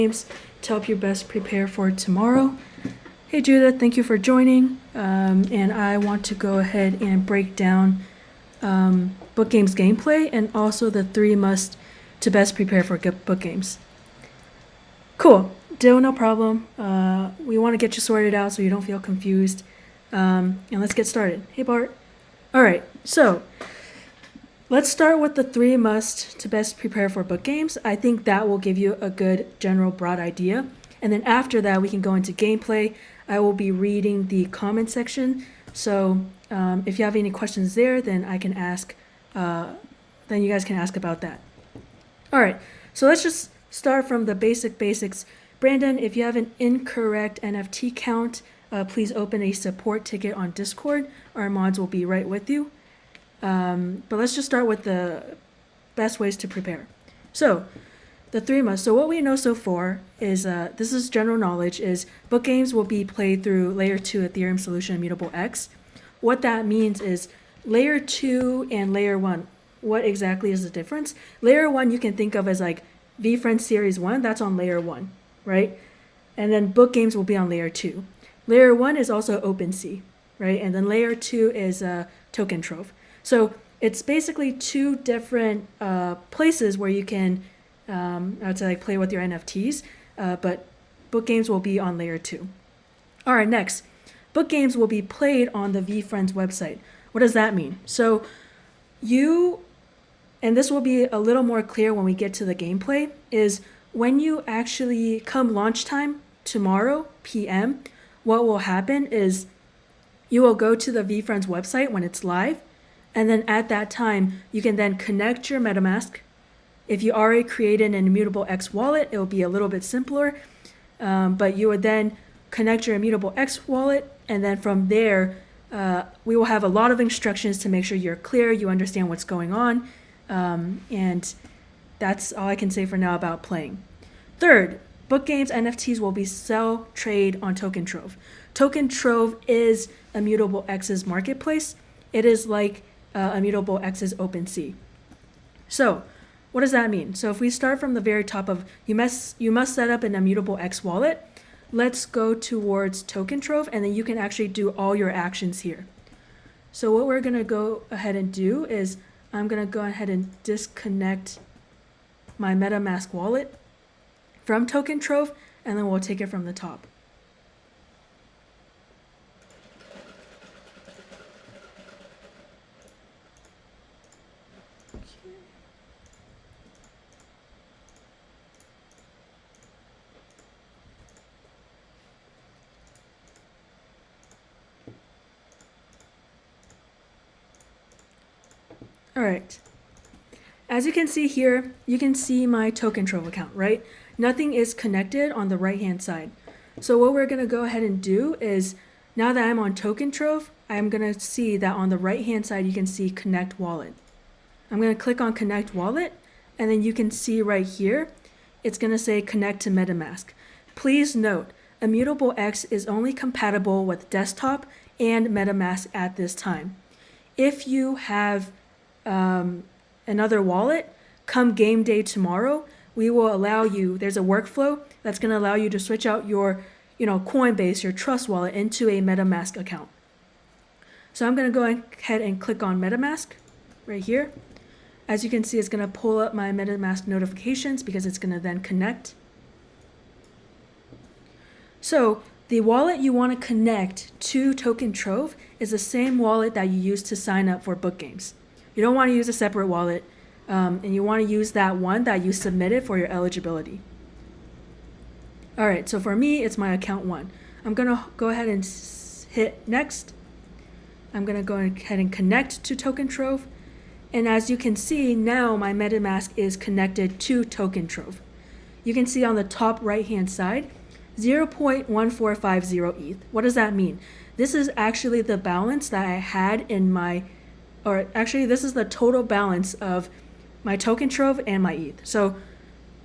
games to help you best prepare for tomorrow. Hey Judith, thank you for joining. And I want to go ahead and break down book games gameplay and also the 3 must to best prepare for book games. Cool, no problem. We want to get you sorted out so you don't feel confused. And let's get started. Hey Bart. All right, so let's start with the 3 must to best prepare for book games. I think that will give you a good general broad idea. And then after that, we can go into gameplay. I will be reading the comment section. So if you have any questions there, then I can ask, then you guys can ask about that. All right, so let's just start from the basics. Brandon, if you have an incorrect NFT count, please open a support ticket on Discord. Our mods will be right with you. But let's just start with the best ways to prepare. So the 3 must. So what we know so far is, this is general knowledge, is book games will be played through layer 2 Ethereum solution Immutable X. What that means is layer 2 and layer 1. What exactly is the difference? Layer 1 you can think of as like VFriends Series 1, that's on layer 1, right? And then book games will be on layer 2. Layer 1 is also OpenSea, right? And then layer 2 is Token Trove. So it's basically 2 different places where you can, I would say, like play with your NFTs, but book games will be on layer 2. All right, next, book games will be played on the VFriends website. What does that mean? So and this will be a little more clear when we get to the gameplay, is when you actually come launch time tomorrow, PM, what will happen is you will go to the VFriends website when it's live, and then at that time, you can then connect your MetaMask. If you already created an Immutable X wallet, it will be a little bit simpler, but you would then connect your Immutable X wallet, and then from there, we will have a lot of instructions to make sure you're clear, you understand what's going on, and that's all I can say for now about playing. Third, book games NFTs will be sell trade on Token Trove. Token Trove is Immutable X's marketplace. It is like Immutable X's OpenSea. So what does that mean? So if we start from the very top of, you must set up an Immutable X wallet. Let's go towards Token Trove, and then you can actually do all your actions here. So what we're gonna go ahead and do is I'm gonna go ahead and disconnect my MetaMask wallet from Token Trove, and then we'll take it from the top. All right, as you can see here, you can see my Token Trove account, right? Nothing is connected on the right-hand side. So what we're gonna go ahead and do is, now that I'm on Token Trove, I'm gonna see that on the right-hand side, you can see Connect Wallet. I'm gonna click on Connect Wallet, and then you can see right here, it's gonna say Connect to MetaMask. Please note, Immutable X is only compatible with desktop and MetaMask at this time. If you have another wallet, come game day tomorrow, we will allow you, there's a workflow that's going to allow you to switch out your, Coinbase, your Trust wallet into a MetaMask account. So I'm going to go ahead and click on MetaMask right here. As you can see, it's going to pull up my MetaMask notifications because it's going to then connect. So the wallet you want to connect to Token Trove is the same wallet that you use to sign up for book games. You don't want to use a separate wallet, and you want to use that one that you submitted for your eligibility. All right, so for me, it's my account 1. I'm going to go ahead and hit next. I'm going to go ahead and connect to Token Trove. And as you can see, now my MetaMask is connected to Token Trove. You can see on the top right-hand side, 0.1450 ETH. What does that mean? This is actually the balance that I had in my, or actually this is the total balance of my Token Trove and my ETH. So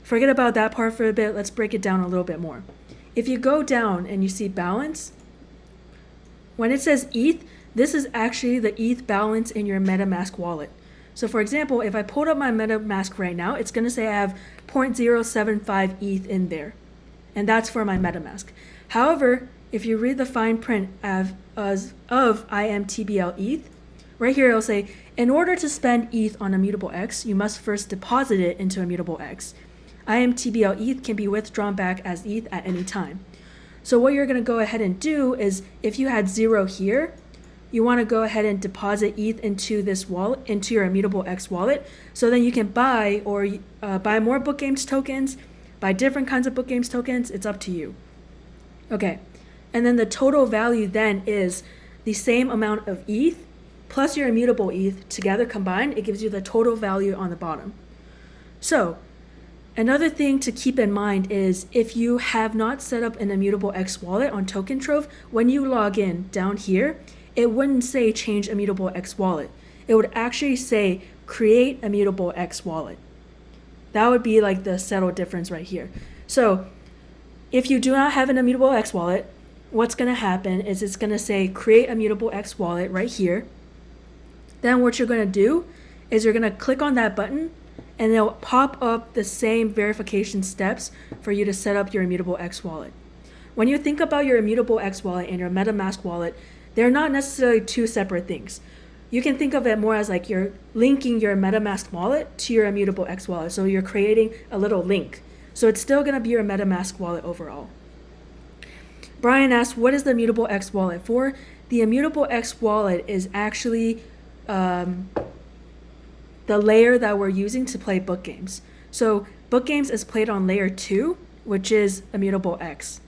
forget about that part for a bit. Let's break it down a little bit more. If you go down and you see balance, when it says ETH, this is actually the ETH balance in your MetaMask wallet. So for example, if I pulled up my MetaMask right now, it's going to say I have 0.075 ETH in there, and that's for my MetaMask. However, if you read the fine print of IMTBL ETH, right here it'll say, in order to spend ETH on Immutable X, you must first deposit it into Immutable X. IMTBL ETH can be withdrawn back as ETH at any time. So what you're going to go ahead and do is, if you had 0 here, you want to go ahead and deposit ETH into this wallet, into your Immutable X wallet, so then you can buy or buy more Book Games tokens, buy different kinds of Book Games tokens. It's up to you. Okay, and then the total value then is the same amount of ETH plus your Immutable ETH together combined. It gives you the total value on the bottom. So another thing to keep in mind is if you have not set up an Immutable X wallet on Token Trove, when you log in down here, it wouldn't say change Immutable X wallet. It would actually say create Immutable X wallet. That would be like the subtle difference right here. So if you do not have an Immutable X wallet, what's going to happen is it's going to say create Immutable X wallet right here. Then what you're going to do is you're going to click on that button, and it'll pop up the same verification steps for you to set up your Immutable X wallet. When you think about your Immutable X wallet and your MetaMask wallet, they're not necessarily two separate things. You can think of it more as like you're linking your MetaMask wallet to your Immutable X wallet. So you're creating a little link. So it's still going to be your MetaMask wallet overall. Brian asked, what is the Immutable X wallet for? The Immutable X wallet is actually the layer that we're using to play Book Games. So Book Games is played on layer 2, which is Immutable X.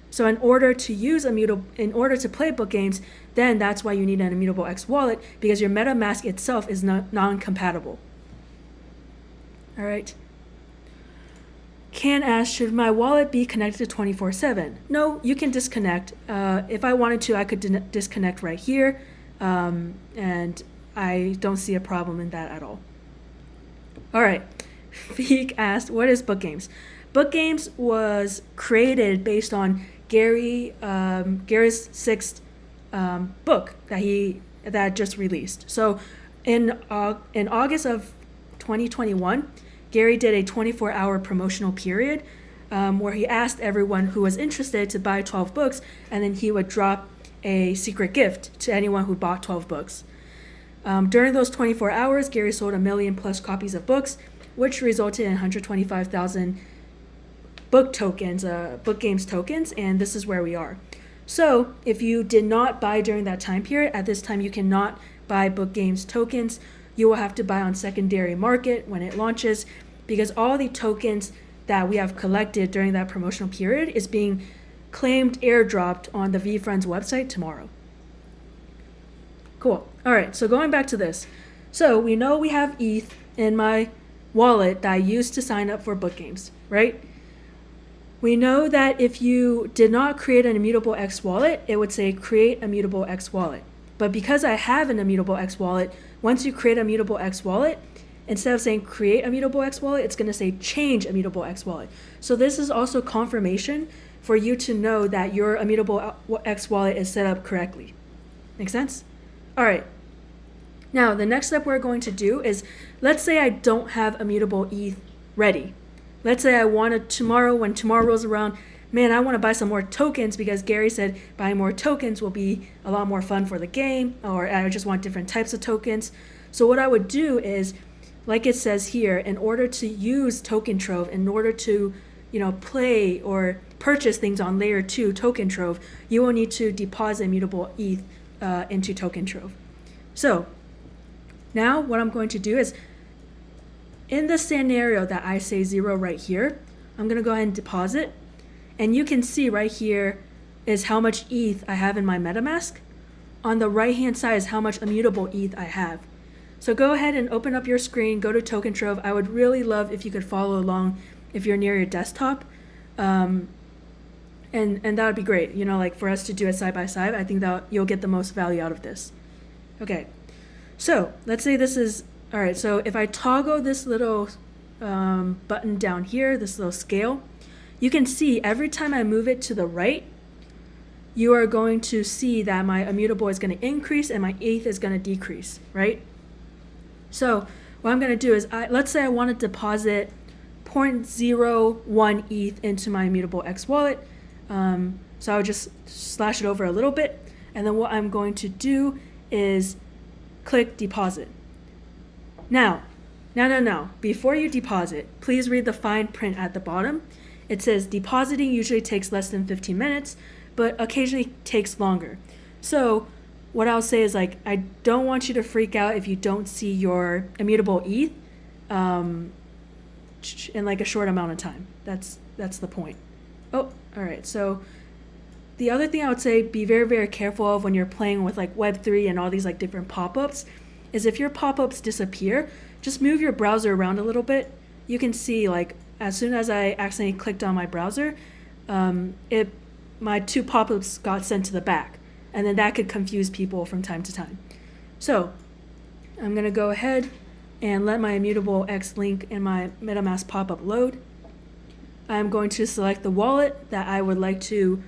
So in order to play Book Games, then that's why you need an Immutable X wallet, because your MetaMask itself is non-compatible. All right. Can ask, should my wallet be connected 24/7? No, you can disconnect. If I wanted to, I could disconnect right here, and I don't see a problem in that at all. All right. Feek asked, what is Book Games? Book Games was created based on Gary's 6th book that just released. So in August of 2021, Gary did a 24-hour promotional period where he asked everyone who was interested to buy 12 books, and then he would drop a secret gift to anyone who bought 12 books. During those 24 hours, Gary sold 1 million plus copies of books, which resulted in 125,000 book tokens, Book Games tokens, and this is where we are. So if you did not buy during that time period, at this time you cannot buy Book Games tokens. You will have to buy on secondary market when it launches, because all the tokens that we have collected during that promotional period is being claimed airdropped on the VFriends website tomorrow. Cool. All right, so going back to this. So we know we have ETH in my wallet that I used to sign up for Book Games, right? We know that if you did not create an Immutable X wallet, it would say create Immutable X wallet. But because I have an Immutable X wallet, once you create a Immutable X wallet, instead of saying create Immutable X wallet, it's going to say change Immutable X wallet. So this is also confirmation for you to know that your Immutable X wallet is set up correctly. Make sense? All right. Now, the next step we're going to do is, let's say I don't have Immutable ETH ready. Let's say I wanted tomorrow, when tomorrow rolls around, man, I want to buy some more tokens because Gary said buying more tokens will be a lot more fun for the game, or I just want different types of tokens. So what I would do is, like it says here, in order to use Token Trove, in order to play or purchase things on layer 2 Token Trove, you will need to deposit Immutable ETH into Token Trove. So now what I'm going to do is, in the scenario that I say 0 right here, I'm going to go ahead and deposit. And you can see right here is how much ETH I have in my MetaMask. On the right-hand side is how much Immutable ETH I have. So go ahead and open up your screen, go to Token Trove. I would really love if you could follow along if you're near your desktop. And that would be great, like for us to do it side by side. I think that you'll get the most value out of this. Okay, so let's say this is, all right, so if I toggle this little button down here, this little scale, you can see every time I move it to the right, you are going to see that my Immutable is going to increase and my ETH is going to decrease, right? So what I'm going to do is, let's say I want to deposit 0.01 ETH into my Immutable X wallet. So I would just slash it over a little bit. And then what I'm going to do is click deposit. Now, before you deposit, please read the fine print at the bottom. It says depositing usually takes less than 15 minutes, but occasionally takes longer. So what I'll say is, like, I don't want you to freak out if you don't see your Immutable ETH in like a short amount of time. That's the point. Oh, all right. So the other thing I would say, be very, very careful of when you're playing with like Web3 and all these like different pop-ups, is if your pop-ups disappear, just move your browser around a little bit. You can see, like, as soon as I accidentally clicked on my browser, my 2 pop-ups got sent to the back, and then that could confuse people from time to time. So I'm going to go ahead and let my Immutable X link in my MetaMask pop-up load. I'm going to select the wallet that I would like to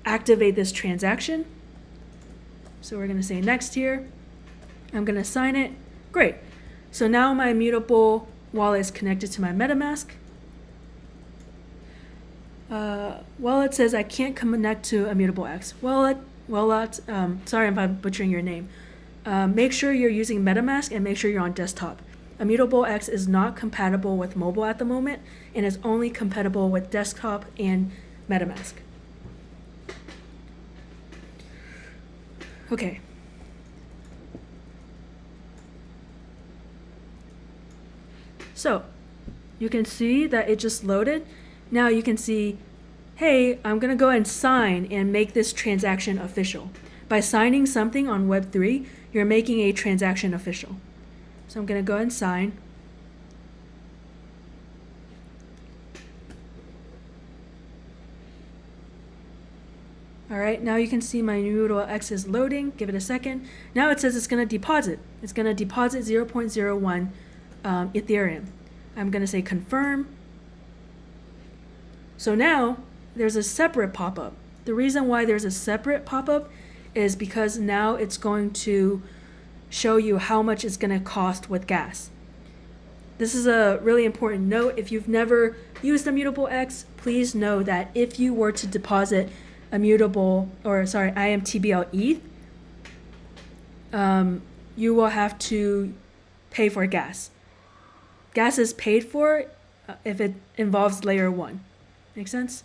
activate this transaction. So we're going to say next here. I'm going to sign it. Great. So now my Immutable wallet is connected to my MetaMask. Wallet says I can't connect to Immutable X. Sorry if I'm butchering your name. Make sure you're using MetaMask and make sure you're on desktop. Immutable X is not compatible with mobile at the moment and is only compatible with desktop and MetaMask. Okay. So you can see that it just loaded. Now you can see, hey, I'm going to go and sign and make this transaction official. By signing something on Web3, you're making a transaction official. So I'm going to go and sign. All right, now you can see my Immutable X is loading. Give it a second. Now it says it's going to deposit. It's going to deposit 0.01 Ethereum. I'm going to say confirm. So now there's a separate pop-up. The reason why there's a separate pop-up is because now it's going to show you how much it's going to cost with gas. This is a really important note. If you've never used Immutable X, please know that if you were to deposit IMTBL ETH, you will have to pay for gas. Gas is paid for if it involves layer 1. Make sense?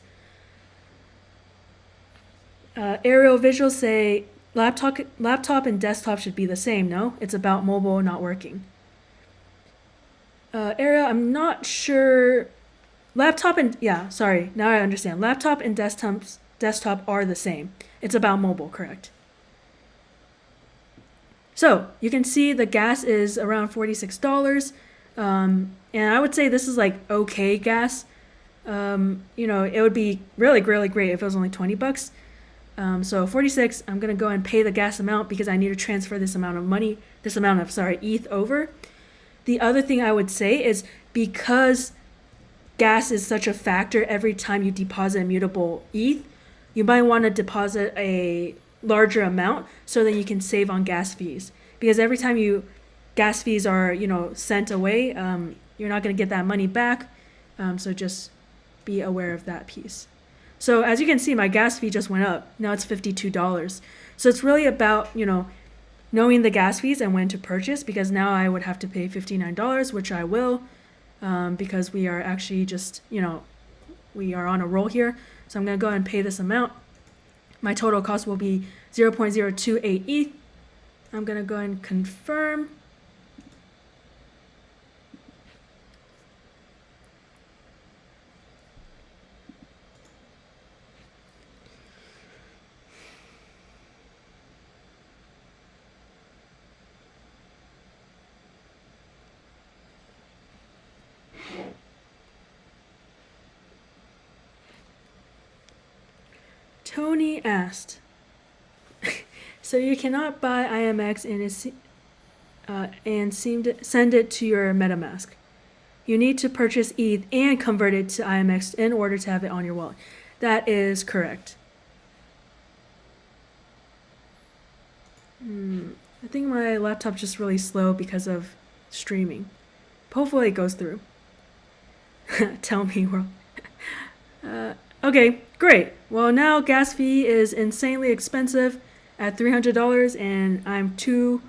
Aerial visuals say laptop and desktop should be the same. No, it's about mobile not working. Aerial, I'm not sure. Now I understand. Laptop and desktop are the same. It's about mobile, correct? So you can see the gas is around $46. And I would say this is like okay gas. It would be really, really great if it was only $20. So 46, I'm going to go and pay the gas amount because I need to transfer this amount of ETH over. The other thing I would say is, because gas is such a factor every time you deposit Immutable ETH, you might want to deposit a larger amount so that you can save on gas fees. Because every time gas fees are, sent away, you're not going to get that money back. So just be aware of that piece. So as you can see, my gas fee just went up. Now it's $52. So it's really about, knowing the gas fees and when to purchase, because now I would have to pay $59, which I will, because we are actually just, we are on a roll here. So I'm going to go ahead and pay this amount. My total cost will be 0.028 ETH. I'm going to go ahead and confirm. Tony asked, so you cannot buy IMX and send it to your MetaMask. You need to purchase ETH and convert it to IMX in order to have it on your wallet. That is correct. I think my laptop's just really slow because of streaming. Hopefully it goes through. Tell me, world. Okay, great. Well, now gas fee is insanely expensive at $300, and I'm too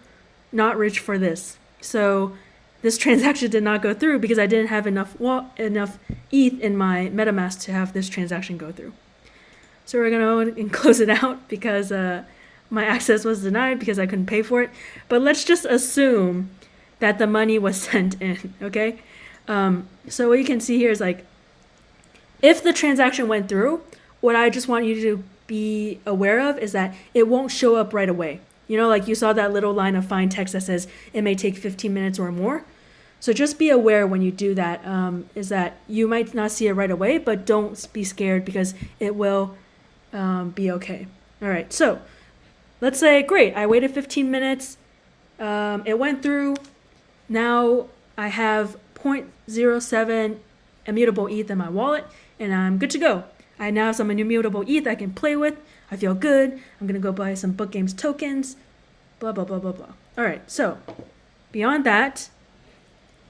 not rich for this. So this transaction did not go through because I didn't have enough ETH in my MetaMask to have this transaction go through. So we're going to go ahead and close it out because my access was denied because I couldn't pay for it. But let's just assume that the money was sent in, okay? So what you can see here is like, if the transaction went through, what I just want you to be aware of is that it won't show up right away. You know, like you saw that little line of fine text that says it may take 15 minutes or more. So just be aware when you do that, is that you might not see it right away, but don't be scared because it will be okay. All right, so let's say, great, I waited 15 minutes. It went through. Now I have 0.07 immutable ETH in my wallet, and I'm good to go. I now have some immutable ETH I can play with. I feel good. I'm going to go buy some Book Games tokens, blah, blah, blah, blah, blah. All right, so beyond that,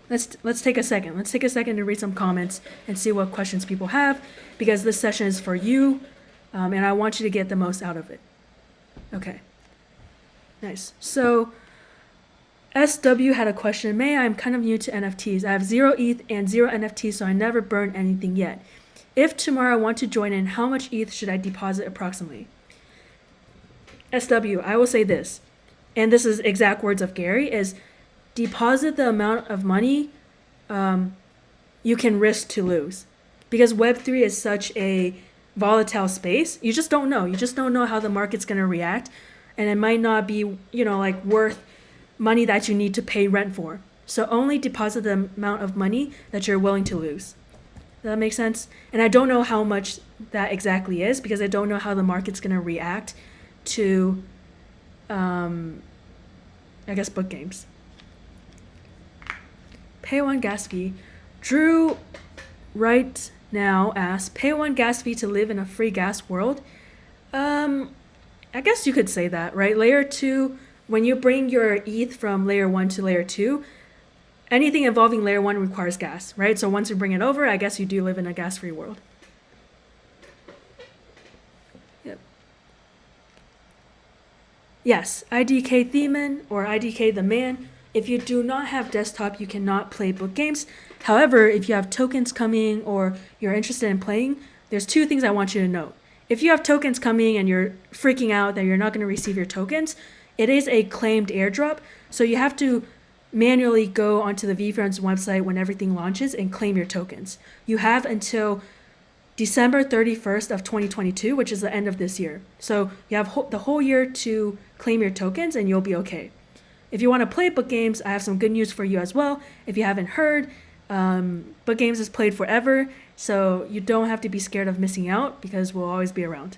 let's take a second. Let's take a second to read some comments and see what questions people have, because this session is for you, and I want you to get the most out of it. Okay, nice. So SW had a question. May, I'm kind of new to NFTs. I have 0 ETH and 0 NFTs, so I never burned anything yet. If tomorrow I want to join in, how much ETH should I deposit approximately? SW, I will say this, and this is exact words of Gary, is deposit the amount of money you can risk to lose. Because Web3 is such a volatile space, you just don't know. You just don't know how the market's going to react, and it might not be, like worth money that you need to pay rent for. So only deposit the amount of money that you're willing to lose. Does that make sense? And I don't know how much that exactly is because I don't know how the market's going to react to, I guess, Book Games. Pay 1 gas fee. Drew right now asks, pay 1 gas fee to live in a free gas world? I guess you could say that, right? Layer 2, when you bring your ETH from layer 1 to layer 2, anything involving layer 1 requires gas, right? So once you bring it over, I guess you do live in a gas-free world. Yep. Yes, IDK Theman or IDK the Man. If you do not have desktop, you cannot play Book Games. However, if you have tokens coming or you're interested in playing, there's 2 things I want you to note. If you have tokens coming and you're freaking out that you're not going to receive your tokens, it is a claimed airdrop, so you have to manually go onto the VFriends website when everything launches and claim your tokens. You have until December 31st of 2022, which is the end of this year. So you have the whole year to claim your tokens and you'll be okay. If you want to play Book Games, I have some good news for you as well. If you haven't heard, Book Games is played forever, so you don't have to be scared of missing out because we'll always be around.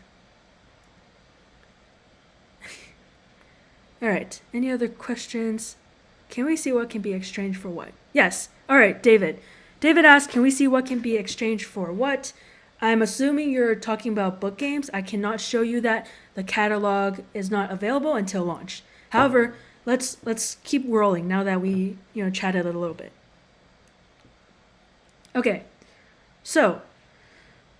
All right, any other questions? Can we see what can be exchanged for what? Yes. All right, David. David asked, can we see what can be exchanged for what? I'm assuming you're talking about Book Games. I cannot show you that. The catalog is not available until launch. However, let's keep rolling now that we chatted a little bit. Okay, so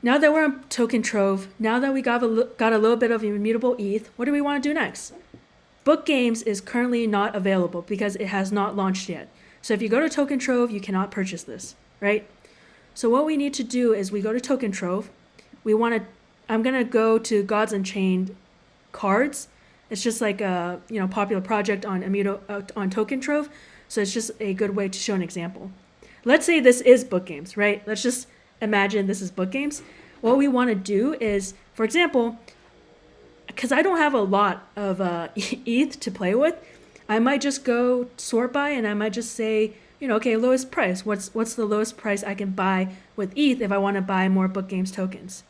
now that we're on Token Trove, now that we got a little bit of immutable ETH, what do we want to do next? Book Games is currently not available because it has not launched yet. So if you go to Token Trove, you cannot purchase this, right? So what we need to do is we go to Token Trove. I'm gonna go to Gods Unchained cards. It's just like a popular project on on Token Trove. So it's just a good way to show an example. Let's say this is Book Games, right? Let's just imagine this is Book Games. What we want to do is, for example, because I don't have a lot of ETH to play with, I might just go sort by and I might just say, okay, lowest price. What's the lowest price I can buy with ETH if I want to buy more Book Games tokens?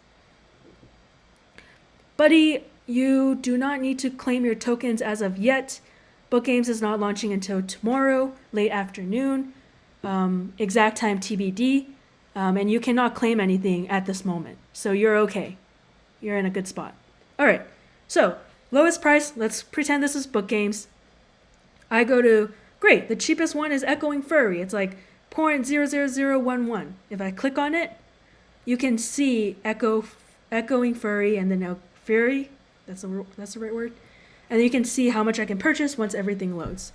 Buddy, you do not need to claim your tokens as of yet. Book Games is not launching until tomorrow, late afternoon, exact time TBD, and you cannot claim anything at this moment. So you're okay. You're in a good spot. All right. So, lowest price, let's pretend this is Book Games. I go to, great, the cheapest one is Echoing Furry. It's like 0.00011. If I click on it, you can see echoing furry and then fairy. That's the right word. And you can see how much I can purchase once everything loads.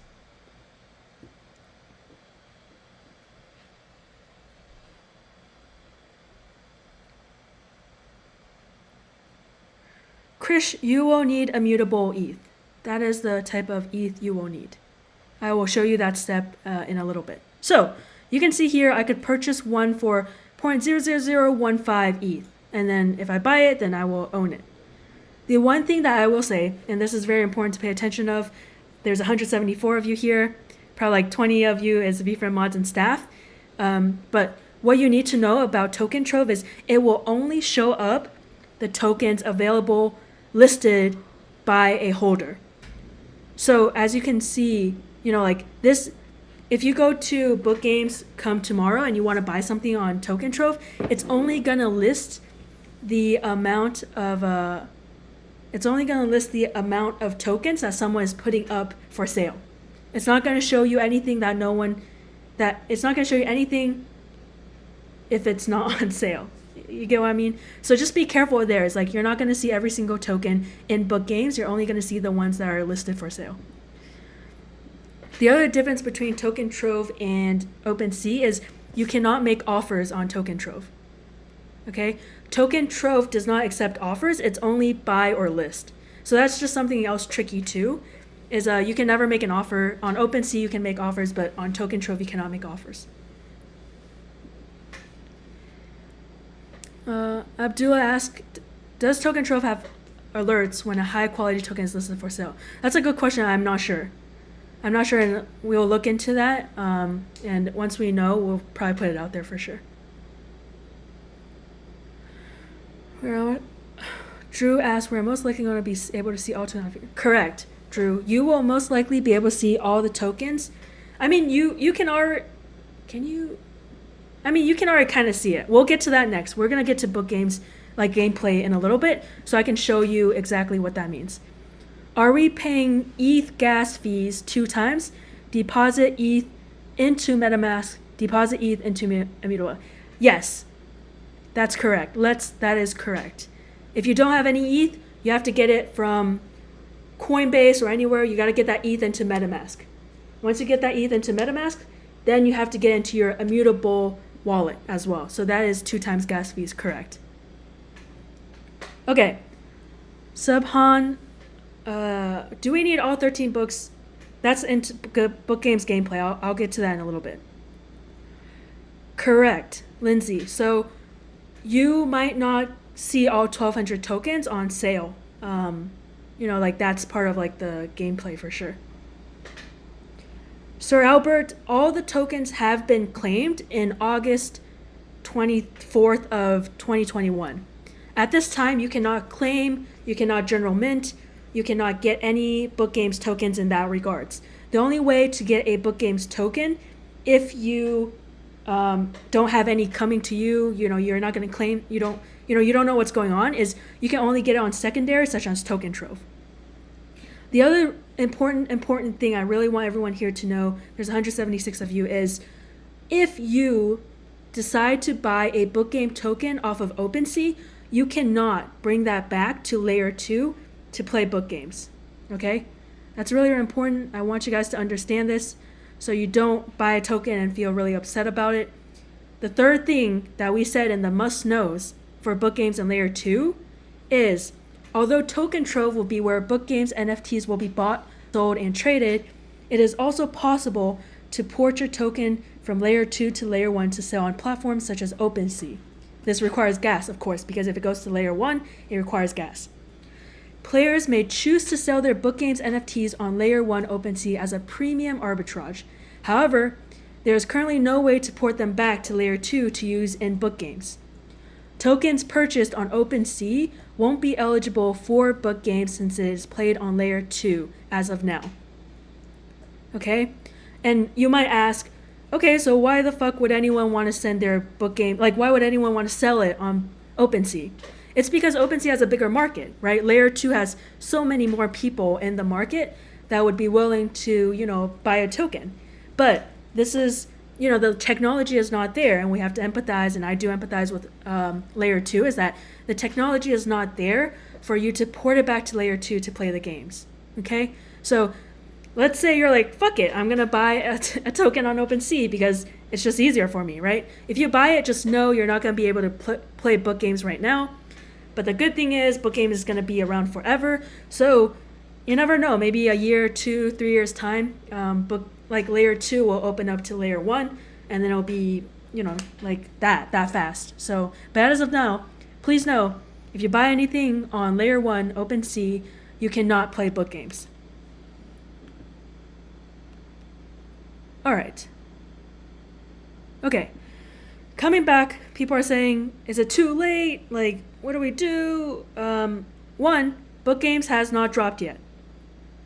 Krish, you will need immutable ETH. That is the type of ETH you will need. I will show you that step in a little bit. So you can see here I could purchase one for 0.00015 ETH. And then if I buy it, then I will own it. The one thing that I will say, and this is very important to pay attention of, there's 174 of you here, probably like 20 of you as VFriend mods and staff. But what you need to know about Token Trove is it will only show up the tokens available listed by a holder. So as you can see, like this, if you go to Book Games come tomorrow and you want to buy something on Token Trove, it's only going to list the amount of tokens that someone is putting up for sale. It's not going to show you anything it's not going to show you anything if it's not on sale. You get what I mean? So just be careful there. It's like you're not going to see every single token in Book Games. You're only going to see the ones that are listed for sale. The other difference between Token Trove and OpenSea is you cannot make offers on Token Trove. Okay? Token Trove does not accept offers. It's only buy or list. So that's just something else tricky too, is you can never make an offer. On OpenSea you can make offers, but on Token Trove you cannot make offers. Abdullah asked, does Token Trove have alerts when a high quality token is listed for sale? That's a good question. I'm not sure, and we'll look into that. And once we know, we'll probably put it out there for sure. Drew asked, we're most likely going to be able to see all tokens. Correct, Drew. You will most likely be able to see all the tokens. I mean, you can already, you can already kind of see it. We'll get to that next. We're going to get to Book Games, like gameplay in a little bit, so I can show you exactly what that means. Are we paying ETH gas fees 2 times? Deposit ETH into MetaMask, deposit ETH into Immutable. Yes, that's correct. That is correct. If you don't have any ETH, you have to get it from Coinbase or anywhere. You got to get that ETH into MetaMask. Once you get that ETH into MetaMask, then you have to get into your Immutable wallet as well. So that is 2 times gas fees, correct. Okay, Subhan, do we need all 13 books? That's into Book Games gameplay. I'll get to that in a little bit. Correct, Lindsay. So you might not see all 1,200 tokens on sale. Like that's part of like the gameplay for sure. Sir Albert, all the tokens have been claimed in August 24th of 2021. At this time, you cannot claim, you cannot general mint, you cannot get any Book Games tokens in that regards. The only way to get a Book Games token, if you don't have any coming to you, you're not going to claim, you don't know what's going on, is you can only get it on secondary, such as Token Trove. The other important thing I really want everyone here to know, there's 176 of you, is if you decide to buy a Book Game token off of OpenSea, you cannot bring that back to layer 2 to play Book Games. Okay? That's really important. I want you guys to understand this so you don't buy a token and feel really upset about it. The third thing that we said in the must knows for Book Games in layer 2 is, although Token Trove will be where Book Games NFTs will be bought, sold, and traded, it is also possible to port your token from layer 2 to layer 1 to sell on platforms such as OpenSea. This requires gas, of course, because if it goes to layer 1, it requires gas. Players may choose to sell their Book Games NFTs on layer 1 OpenSea as a premium arbitrage. However, there is currently no way to port them back to layer 2 to use in Book Games. Tokens purchased on OpenSea won't be eligible for Book Games since it is played on layer 2 as of now. Okay? And you might ask, okay, so why the fuck would anyone want to send their Book Game, why would anyone want to sell it on OpenSea? It's because OpenSea has a bigger market, right? Layer 2 has so many more people in the market that would be willing to, buy a token. But this is the technology is not there, and we have to empathize, and I do empathize with layer 2, is that the technology is not there for you to port it back to layer 2 to play the games. Okay? So let's say you're like, fuck it, I'm going to buy a token on OpenSea because it's just easier for me, right? If you buy it, just know you're not going to be able to play book games right now. But the good thing is book games is going to be around forever. So you never know, maybe a year, 2, 3 years time, like layer 2 will open up to layer 1, and then it'll be, like that fast. So, but as of now, please know, if you buy anything on layer 1 OpenSea, you cannot play book games. All right. Okay. Coming back, people are saying, is it too late? Like, what do we do? One, book games has not dropped yet.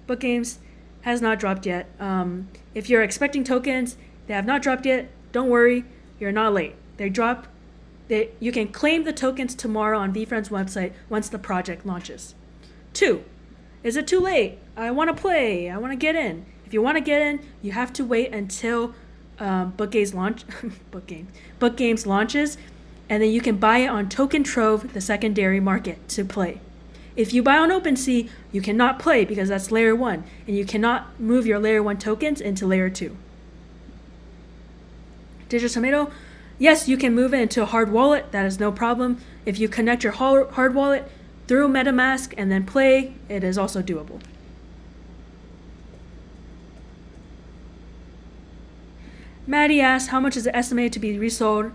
Book games has not dropped yet. If you're expecting tokens, they have not dropped yet. Don't worry, you're not late. They drop. You can claim the tokens tomorrow on VFriend's website once the project launches. 2, is it too late? I want to play. I want to get in. If you want to get in, you have to wait until Book Games launches, and then you can buy it on Token Trove, the secondary market, to play. If you buy on OpenSea, you cannot play because that's layer 1, and you cannot move your layer 1 tokens into layer 2. Digital Tomato, yes, you can move it into a hard wallet. That is no problem. If you connect your hard wallet through MetaMask and then play, it is also doable. Maddie asks, how much is it estimated to be resold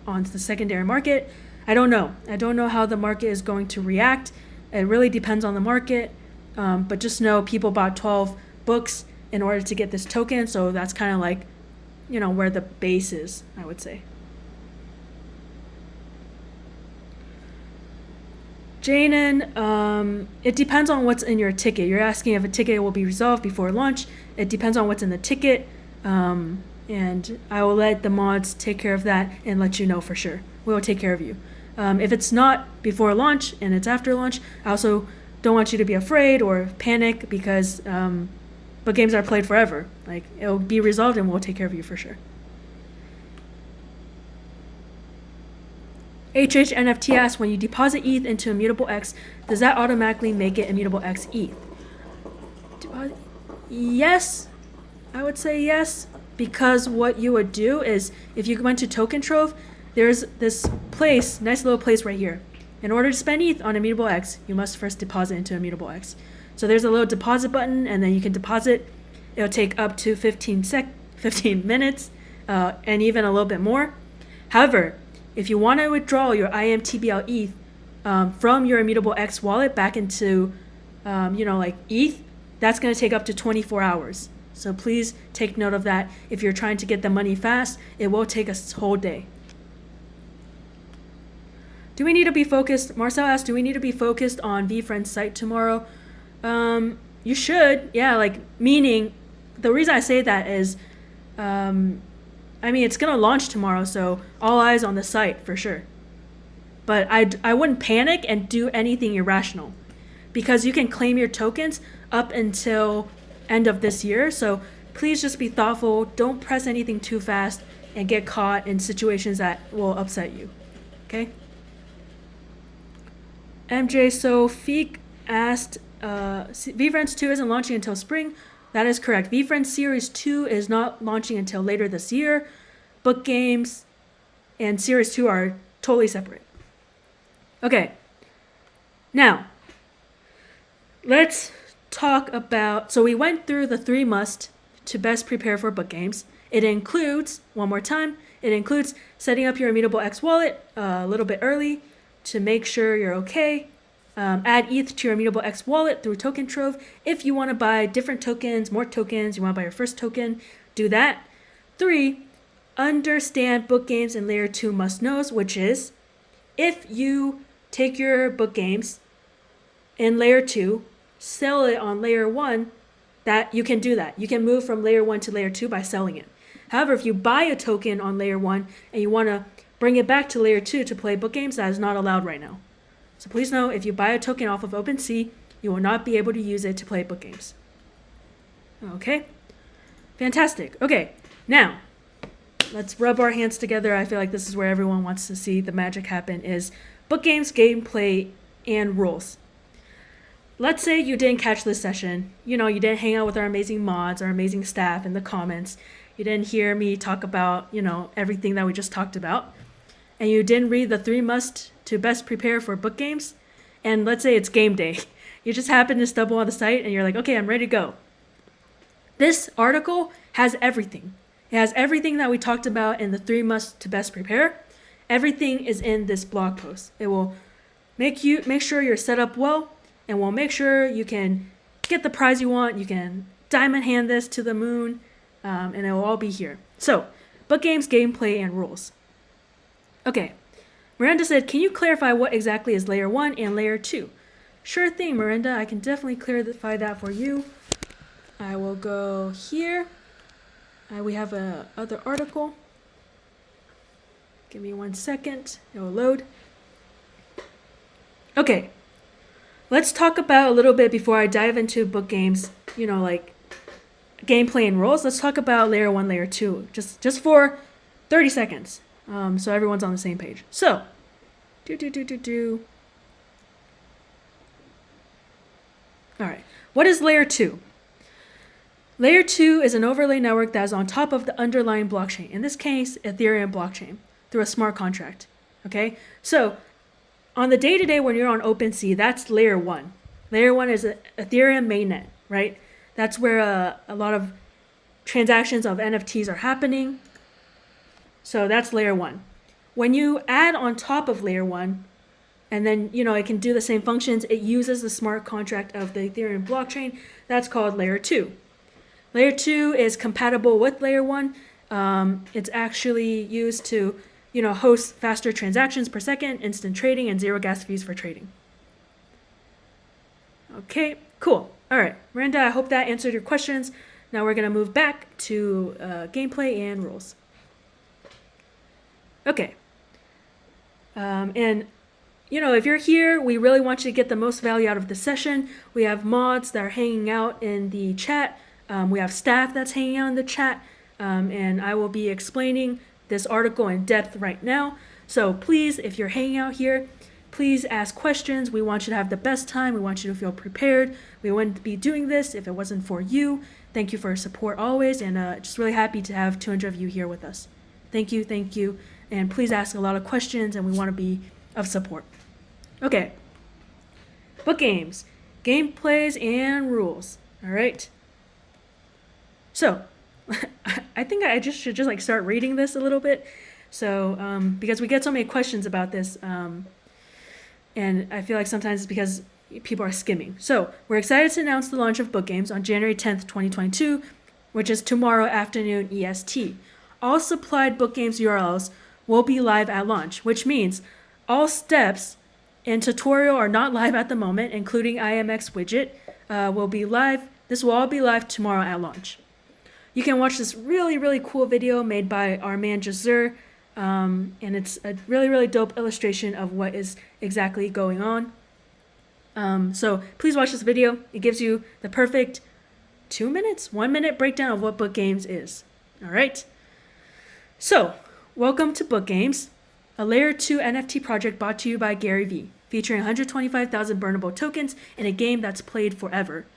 on the secondary market? I don't know. I don't know how the market is going to react. It really depends on the market. But just know people bought 12 books in order to get this token. So that's kind of like, where the base is, I would say. Janan, it depends on what's in your ticket. You're asking if a ticket will be resolved before launch. It depends on what's in the ticket. And I will let the mods take care of that and let you know for sure. We will take care of you. If it's not before launch and it's after launch, I also don't want you to be afraid or panic because book games are played forever. Like, it'll be resolved and we'll take care of you for sure. HHNFT asks, when you deposit ETH into Immutable X, does that automatically make it Immutable X ETH? Yes, I would say yes, because what you would do is, if you went to Token Trove, there's this place, nice little place right here. In order to spend ETH on Immutable X, you must first deposit into Immutable X. So there's a little deposit button, and then you can deposit. It'll take up to 15 minutes, and even a little bit more. However, if you want to withdraw your IMTBL ETH from your Immutable X wallet back into, like ETH, that's going to take up to 24 hours. So please take note of that. If you're trying to get the money fast, it will take a whole day. Do we need to be focused? Marcel asked, do we need to be focused on VFriend's site tomorrow? You should. Yeah, like, meaning, the reason I say that is, it's going to launch tomorrow, so all eyes on the site for sure. But I wouldn't panic and do anything irrational because you can claim your tokens up until end of this year. So please just be thoughtful. Don't press anything too fast and get caught in situations that will upset you. Okay? MJ, so Feek asked, VFriends 2 isn't launching until spring. That is correct. VFriends Series 2 is not launching until later this year. Book games and Series 2 are totally separate. Okay. Now, let's talk about, so we went through the 3 must to best prepare for book games. It includes, one more time, it includes setting up your Immutable X wallet a little bit early to make sure you're okay. Add ETH to your Immutable X wallet through Token Trove. If you want to buy different tokens, more tokens, you want to buy your first token, do that. 3, understand book games and layer 2 must knows, which is if you take your book games in layer 2, sell it on layer 1, that you can do that. You can move from layer 1 to layer 2 by selling it. However, if you buy a token on layer 1 and you want to bring it back to layer 2 to play book games, that is not allowed right now. So please know, if you buy a token off of OpenSea, you will not be able to use it to play book games. Okay? Fantastic. Okay, now, let's rub our hands together. I feel like this is where everyone wants to see the magic happen, is book games, gameplay, and rules. Let's say you didn't catch this session. You didn't hang out with our amazing mods, our amazing staff in the comments. You didn't hear me talk about, everything that we just talked about. And you didn't read the 3 must to best prepare for book games. And let's say it's game day. You just happen to stumble on the site and you're like, okay, I'm ready to go. This article has everything. It has everything that we talked about in the 3 must to best prepare. Everything is in this blog post. It will make sure you're set up well, and will make sure you can get the prize you want. You can diamond hand this to the moon, and it will all be here. So, book games, gameplay, and rules. Okay, Miranda said, can you clarify what exactly is layer 1 and layer 2? Sure thing, Miranda. I can definitely clarify that for you. I will go here. We have a other article. Give me 1 second. It will load. Okay. Let's talk about a little bit before I dive into book games, like gameplay and rules. Let's talk about layer 1, layer 2, just for 30 seconds, so everyone's on the same page. So, All right, what is layer 2? Layer 2 is an overlay network that is on top of the underlying blockchain, in this case, Ethereum blockchain, through a smart contract, okay? So, on the day-to-day when you're on OpenSea, that's layer 1. Layer 1 is Ethereum mainnet, right? That's where a lot of transactions of NFTs are happening. So that's layer 1. When you add on top of layer 1, and then, it can do the same functions, it uses the smart contract of the Ethereum blockchain, that's called layer 2. Layer 2 is compatible with layer 1. It's actually used to host faster transactions per second, instant trading, and zero gas fees for trading. Okay, cool. All right, Miranda, I hope that answered your questions. Now we're going to move back to gameplay and rules. Okay. And, if you're here, we really want you to get the most value out of the session. We have mods that are hanging out in the chat. We have staff that's hanging out in the chat. And I will be explaining this article in depth right now. So please, if you're hanging out here, please ask questions. We want you to have the best time. We want you to feel prepared. We wouldn't be doing this if it wasn't for you. Thank you for your support always, and just really happy to have 200 of you here with us. Thank you. And please ask a lot of questions, and we want to be of support. Okay. Book games, gameplays, and rules. All right. So, I think I should start reading this a little bit. So, because we get so many questions about this, and I feel like sometimes it's because people are skimming. So, we're excited to announce the launch of book games on January 10th, 2022, which is tomorrow afternoon EST. All supplied book games URLs will be live at launch, which means all steps in tutorial are not live at the moment, including IMX widget, will be live. This will all be live tomorrow at launch. You can watch this really, really cool video made by our man Jazur, and it's a really, really dope illustration of what is exactly going on. So please watch this video. It gives you the perfect 1 minute breakdown of what book games is. All right. So welcome to Book Games, a layer 2 NFT project brought to you by Gary Vee, featuring 125,000 burnable tokens in a game that's played forever.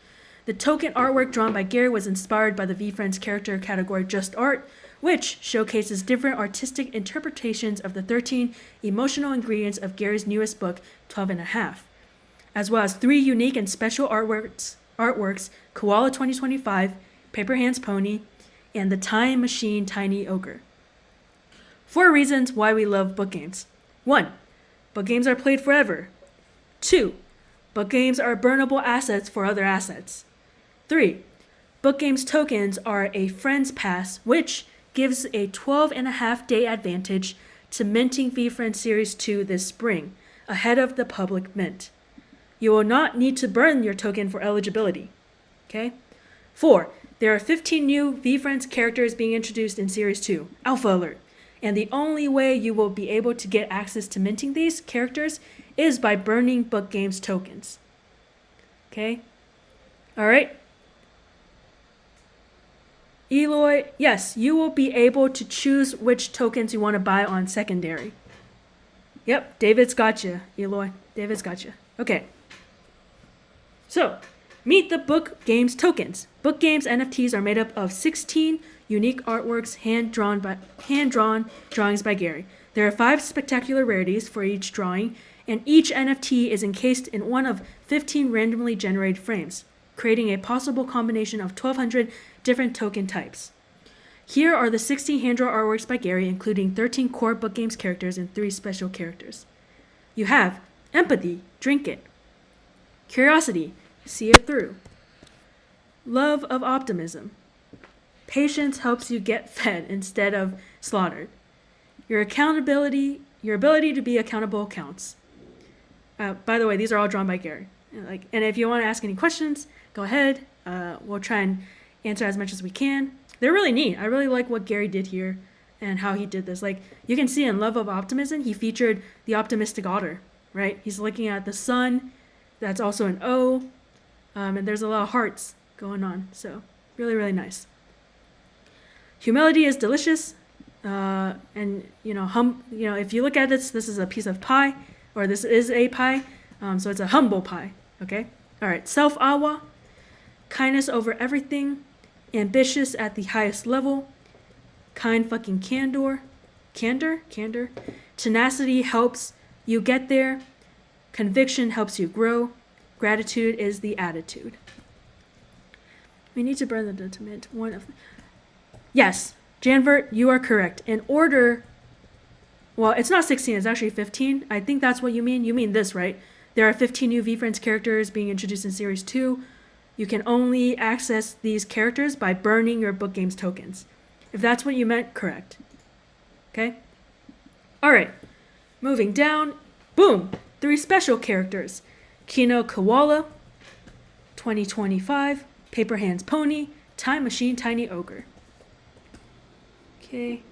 The token artwork drawn by Gary was inspired by the VeeFriends character category Just Art, which showcases different artistic interpretations of the 13 emotional ingredients of Gary's newest book, 12 and a Half, as well as 3 unique and special artworks Koala 2025, Paper Hands Pony, and the Time Machine Tiny Ogre. 4 reasons why we love book games. 1. Book games are played forever. 2. Book games are burnable assets for other assets. 3. Book games tokens are a friend's pass, which gives a 12.5-day advantage to minting VeeFriends Series 2 this spring, ahead of the public mint. You will not need to burn your token for eligibility. Okay? 4. There are 15 new VeeFriends characters being introduced in Series 2. Alpha alert. And the only way you will be able to get access to minting these characters is by burning book games tokens. Okay? All right? Eloy, yes, you will be able to choose which tokens you want to buy on secondary. Yep, David's got you, Eloy. David's got you. Okay. So, meet the Book Games tokens. Book Games NFTs are made up of 16 unique artworks hand-drawn drawings by Gary. There are 5 spectacular rarities for each drawing, and each NFT is encased in one of 15 randomly generated frames, creating a possible combination of 1,200 different token types. Here are the 16 hand-drawn artworks by Gary, including 13 core Book Games characters and 3 special characters. You have Empathy, Drink It. Curiosity, See It Through. Love of Optimism. Patience helps you get fed instead of slaughtered. Your ability to be accountable counts. By the way, these are all drawn by Gary. And if you want to ask any questions, go ahead. We'll try and answer as much as we can. They're really neat. I really like what Gary did here and how he did this. Like, you can see in Love of Optimism, he featured the optimistic otter, right? He's looking at the sun. That's also an O. And there's a lot of hearts going on. So really, really nice. Humility is delicious. And, if you look at this is a piece of pie, or this is a pie. So it's a humble pie. Okay? All right. Self-awa. Kindness over everything. Ambitious at the highest level. Kind fucking candor. Candor. Tenacity helps you get there. Conviction helps you grow. Gratitude is the attitude. We need to burn the document. Yes, Janvert, you are correct. In order, well, it's not 16, it's actually 15. I think that's what you mean. You mean this, right? There are 15 new VFriends characters being introduced in Series 2. You can only access these characters by burning your Book Games tokens. If that's what you meant, correct. Okay? All right. Moving down. Boom! 3 special characters. Kino Koala, 2025, Paper Hands Pony, Time Machine Tiny Ogre. Okay.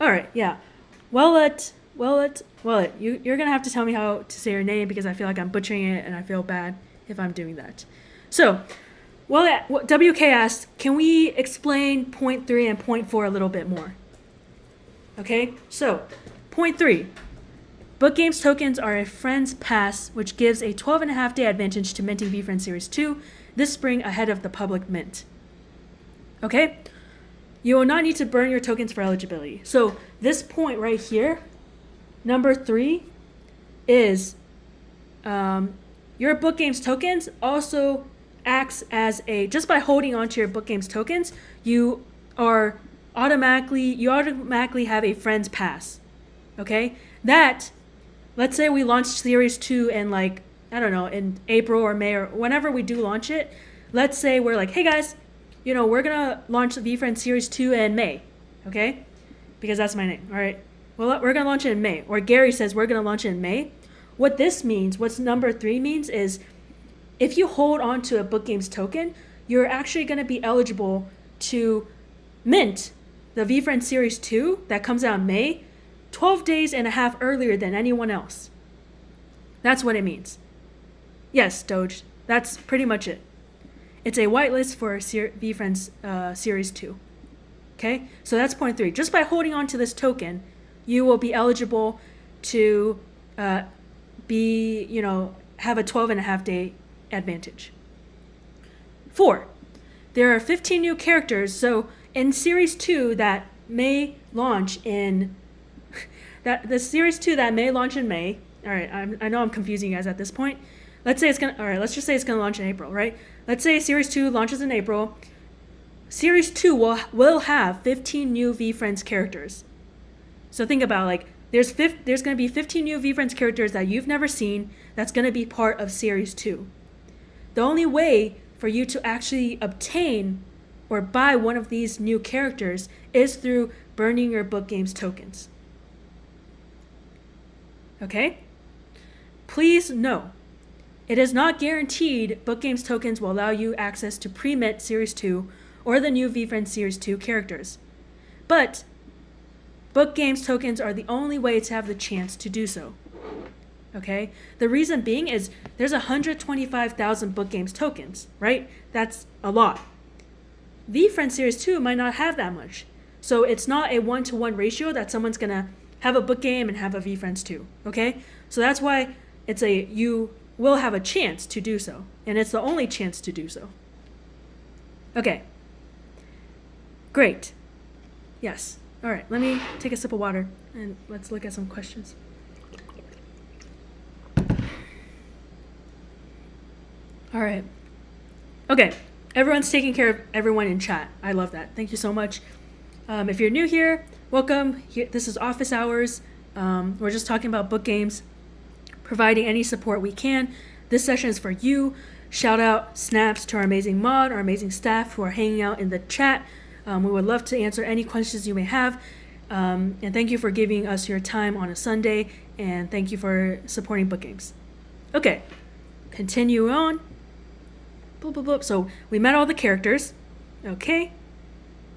All right, yeah. Wellet, you're going to have to tell me how to say your name because I feel like I'm butchering it and I feel bad if I'm doing that. So, WK asked, can we explain point 3 and point 4 a little bit more? Okay, so point 3. Book Games tokens are a friend's pass, which gives a 12.5-day advantage to minting VFriends Series 2 this spring ahead of the public mint. Okay? You will not need to burn your tokens for eligibility. So this point right here, number 3, is your Book Games tokens also acts as just by holding onto your Book Games tokens, you automatically have a friend's pass. Okay? Let's say we launched Series 2 in in April or May or whenever we do launch it. Let's say we're like, hey guys, we're going to launch the VFriends Series 2 in May. Okay? Because that's my name. All right? Well, we're going to launch it in May. Or Gary says we're going to launch it in May. What this means, what's number 3 means is if you hold on to a Book Games token, you're actually going to be eligible to mint the VFriends Series 2 that comes out in May 12 days and a half earlier than anyone else. That's what it means. Yes, Doge, that's pretty much it. It's a whitelist for VFriends Series 2. Okay, so that's point 3. Just by holding on to this token, you will be eligible to have a 12.5-day advantage. 4. There are 15 new characters, so in Series 2 that may launch in the Series 2 that may launch in May. All right, I know I'm confusing you guys at this point. Let's just say it's gonna launch in April, right? Let's say Series 2 launches in April. Series 2 will have 15 new VFriends characters. So think about there's gonna be 15 new VFriends characters that you've never seen that's gonna be part of Series 2. The only way for you to actually obtain or buy one of these new characters is through burning your Book Games tokens. Okay? Please know, it is not guaranteed Book Games tokens will allow you access to pre-mint Series 2 or the new VFriends Series 2 characters. But Book Games tokens are the only way to have the chance to do so. Okay? The reason being is there's 125,000 Book Games tokens, right? That's a lot. V-Friend Series 2 might not have that much. So it's not a 1-to-1 ratio that someone's going to have a book game and have a V-Friends 2, okay? So that's why you will have a chance to do so, and it's the only chance to do so. Okay. Great. Yes. All right, let me take a sip of water and let's look at some questions. All right. Okay. Everyone's taking care of everyone in chat. I love that. Thank you so much. If you're new here, welcome. This is office hours. We're just talking about book games, providing any support we can. This session is for you. Shout out, snaps to our amazing mod, our amazing staff who are hanging out in the chat. We would love to answer any questions you may have. And thank you for giving us your time on a Sunday. And thank you for supporting book games. Okay, continue on. Boop, boop, boop. So we met all the characters. Okay,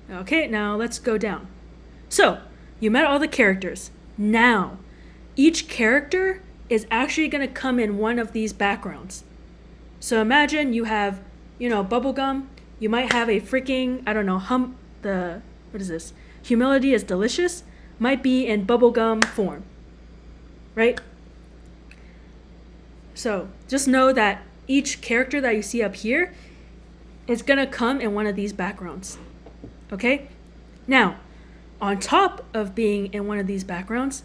now let's go down. So you met all the characters. Now, each character is actually going to come in one of these backgrounds. So imagine you have, bubblegum. You might have a freaking, what is this? Humility is delicious. Might be in bubblegum form, right? So just know that each character that you see up here is going to come in one of these backgrounds, okay? Now, on top of being in one of these backgrounds,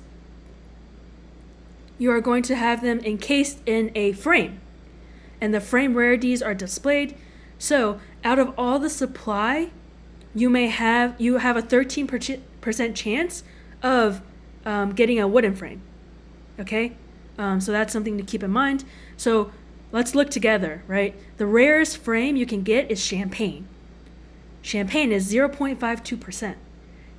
you are going to have them encased in a frame, and the frame rarities are displayed. So out of all the supply, you have a 13% chance of getting a wooden frame, okay? So that's something to keep in mind. So let's look together, right? The rarest frame you can get is champagne. Champagne is 0.52%.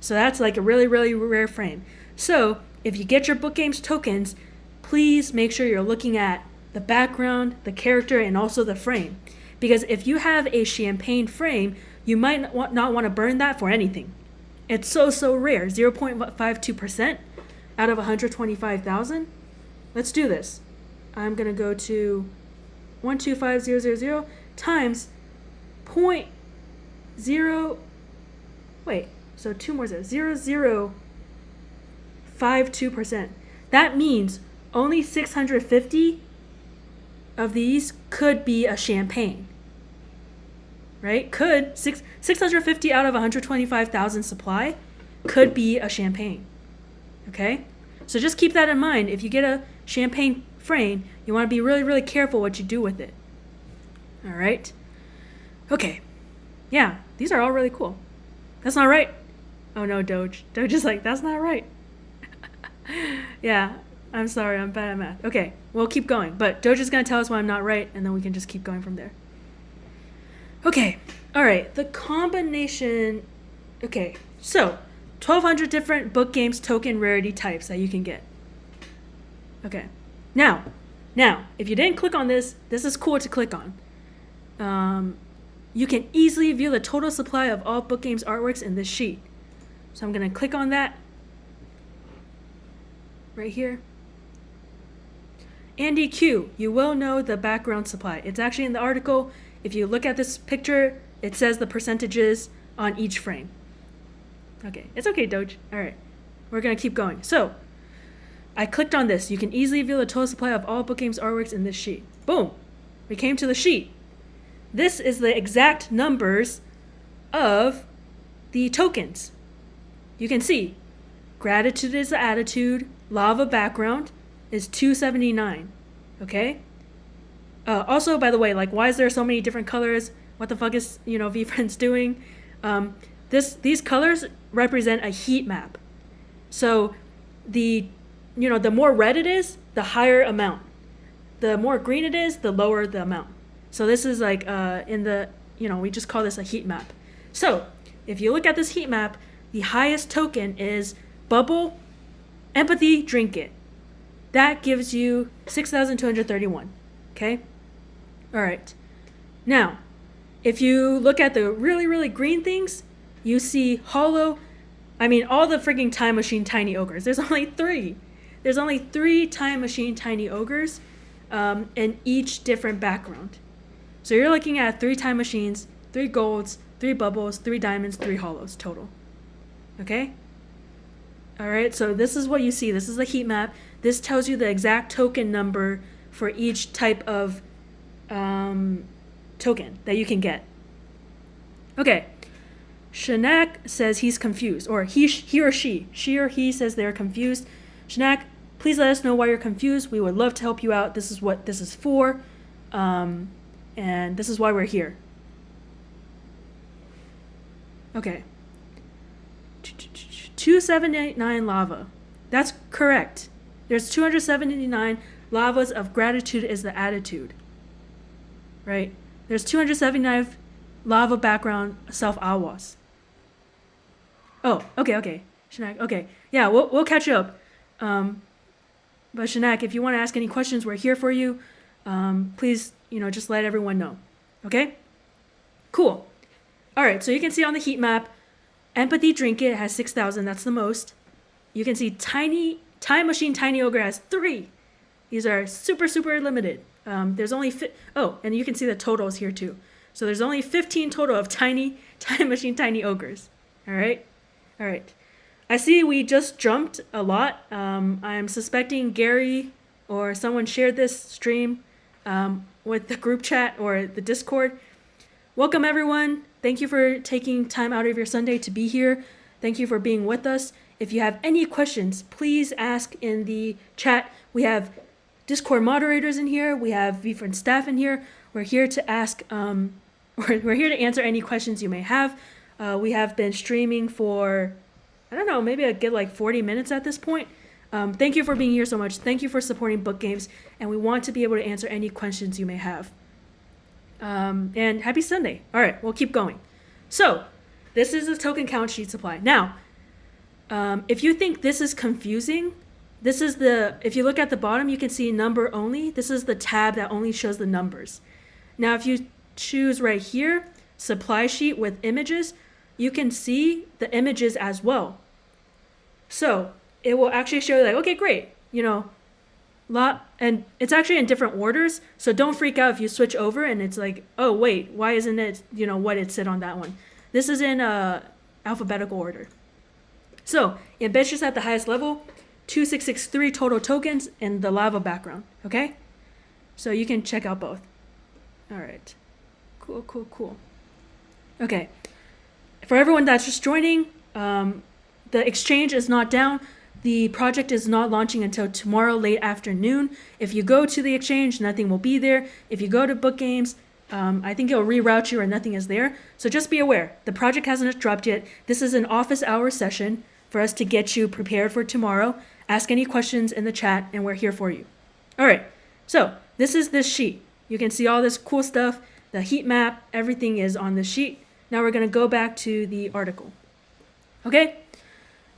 So that's like a really, really rare frame. So if you get your book games tokens, please make sure you're looking at the background, the character, and also the frame. Because if you have a champagne frame, you might not want to burn that for anything. It's so rare, 0.52% out of 125,000. Let's do this. I'm going to go to 125000 times 0.0, wait, so two more zeros, 0.052%. That means only 650 of these could be a champagne, right? 650 out of 125,000 supply could be a champagne, okay? So just keep that in mind. If you get a champagne frame, you want to be really, really careful what you do with it. All right? Okay. Yeah, these are all really cool. That's not right. Oh no, Doge. Doge is like, that's not right. Yeah, I'm sorry, I'm bad at math. Okay, we'll keep going. But Doge is going to tell us why I'm not right, and then we can just keep going from there. Okay, all right, the combination. Okay, so 1,200 different book games token rarity types that you can get. Okay, now, if you didn't click on this, this is cool to click on. You can easily view the total supply of all book games artworks in this sheet. So I'm going to click on that right here. Andy Q, you will know the background supply. It's actually in the article. If you look at this picture, it says the percentages on each frame. Okay, it's okay, Doge. All right, we're going to keep going. So I clicked on this. You can easily view the total supply of all book games artworks in this sheet. Boom, we came to the sheet. This is the exact numbers of the tokens. You can see gratitude is the attitude, lava background is 279, okay? Also, by the way, like, why is there so many different colors? What the fuck is, V-Friends doing? These colors represent a heat map. So the more red it is, the higher amount. The more green it is, the lower the amount. So this is like we just call this a heat map. So if you look at this heat map, the highest token is Bubble, Empathy, Drink It. That gives you 6,231, okay? All right. Now, if you look at the really, really green things, you see all the freaking Time Machine Tiny Ogres. There's only 3. There's only 3 Time Machine Tiny Ogres in each different background. So you're looking at 3 time machines, 3 golds, 3 3 bubbles, 3 diamonds, 3 hollows total. Okay? All right, so this is what you see. This is the heat map. This tells you the exact token number for each type of token that you can get. Okay, Shanak says he's confused, or he or she says they're confused. Shanak, please let us know why you're confused. We would love to help you out. This is what this is for, and this is why we're here. Okay. 279 lava. That's correct. There's 279 lavas of gratitude is the attitude. Right? There's 279 lava background self-awas. Oh, okay. Shanak, okay. Yeah, we'll catch up. But Shanak, if you want to ask any questions, we're here for you. Please, just let everyone know. Okay? Cool. All right, so you can see on the heat map, Empathy Drink It has 6,000. That's the most. You can see Time Machine Tiny Ogre has 3. These are super, super limited. There's only and you can see the totals here too. So there's only 15 total of Time Machine Tiny Ogres. All right. I see we just jumped a lot. I'm suspecting Gary or someone shared this stream with the group chat or the Discord. Welcome everyone. Thank you for taking time out of your Sunday to be here. Thank you for being with us. If you have any questions, please ask in the chat. We have Discord moderators in here. We have VFriend staff in here. We're here to ask, we're here to answer any questions you may have. We have been streaming for, I don't know, maybe I get like 40 minutes at this point. Thank you for being here so much. Thank you for supporting Book Games. And we want to be able to answer any questions you may have. And happy Sunday. All right, we'll keep going. So this is the token count sheet supply. Now, if you think this is confusing, if you look at the bottom, you can see number only. This is the tab that only shows the numbers. Now, if you choose right here, supply sheet with images, you can see the images as well. So it will actually show you like, okay, great, and it's actually in different orders. So don't freak out if you switch over and it's like, oh wait, why isn't it, what it said on that one? This is in alphabetical order. So ambitious at the highest level, 2663 total tokens in the lava background. Okay, so you can check out both. All right, cool. Okay, for everyone that's just joining, the exchange is not down. The project is not launching until tomorrow late afternoon. If you go to the exchange, nothing will be there. If you go to Book Games, I think it'll reroute you or nothing is there. So just be aware, the project hasn't dropped yet. This is an office hour session for us to get you prepared for tomorrow. Ask any questions in the chat and we're here for you. All right, so this is this sheet. You can see all this cool stuff. The heat map, everything is on the sheet. Now we're gonna go back to the article. Okay,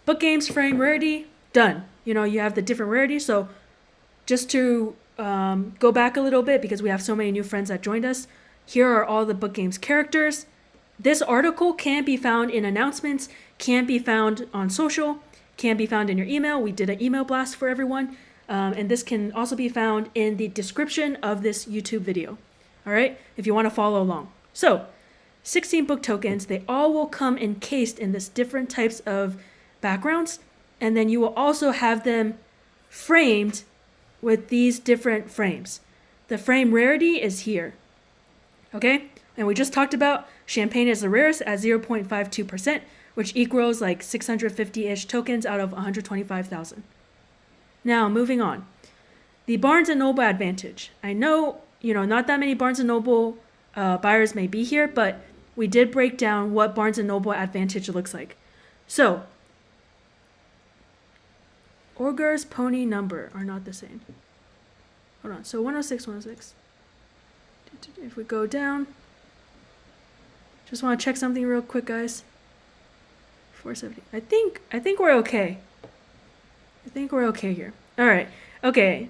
Book Games frame rarity, done. You have the different rarities. So just to go back a little bit, because we have so many new friends that joined us, here are all the Book Games characters. This article can be found in announcements, can be found on social, can be found in your email. We did an email blast for everyone. And this can also be found in the description of this YouTube video. All right, if you want to follow along. So 16 book tokens, they all will come encased in this different types of backgrounds. And then you will also have them framed with these different frames. The frame rarity is here. Okay, and we just talked about champagne is the rarest at 0.52%, which equals like 650-ish tokens out of 125,000. Now, moving on. The Barnes & Noble advantage. I know, not that many Barnes & Noble buyers may be here, but we did break down what Barnes & Noble advantage looks like. So, Ogre's pony number are not the same. Hold on, so 106. If we go down, just want to check something real quick, guys. 470. I think we're okay. I think we're okay here. All right. Okay.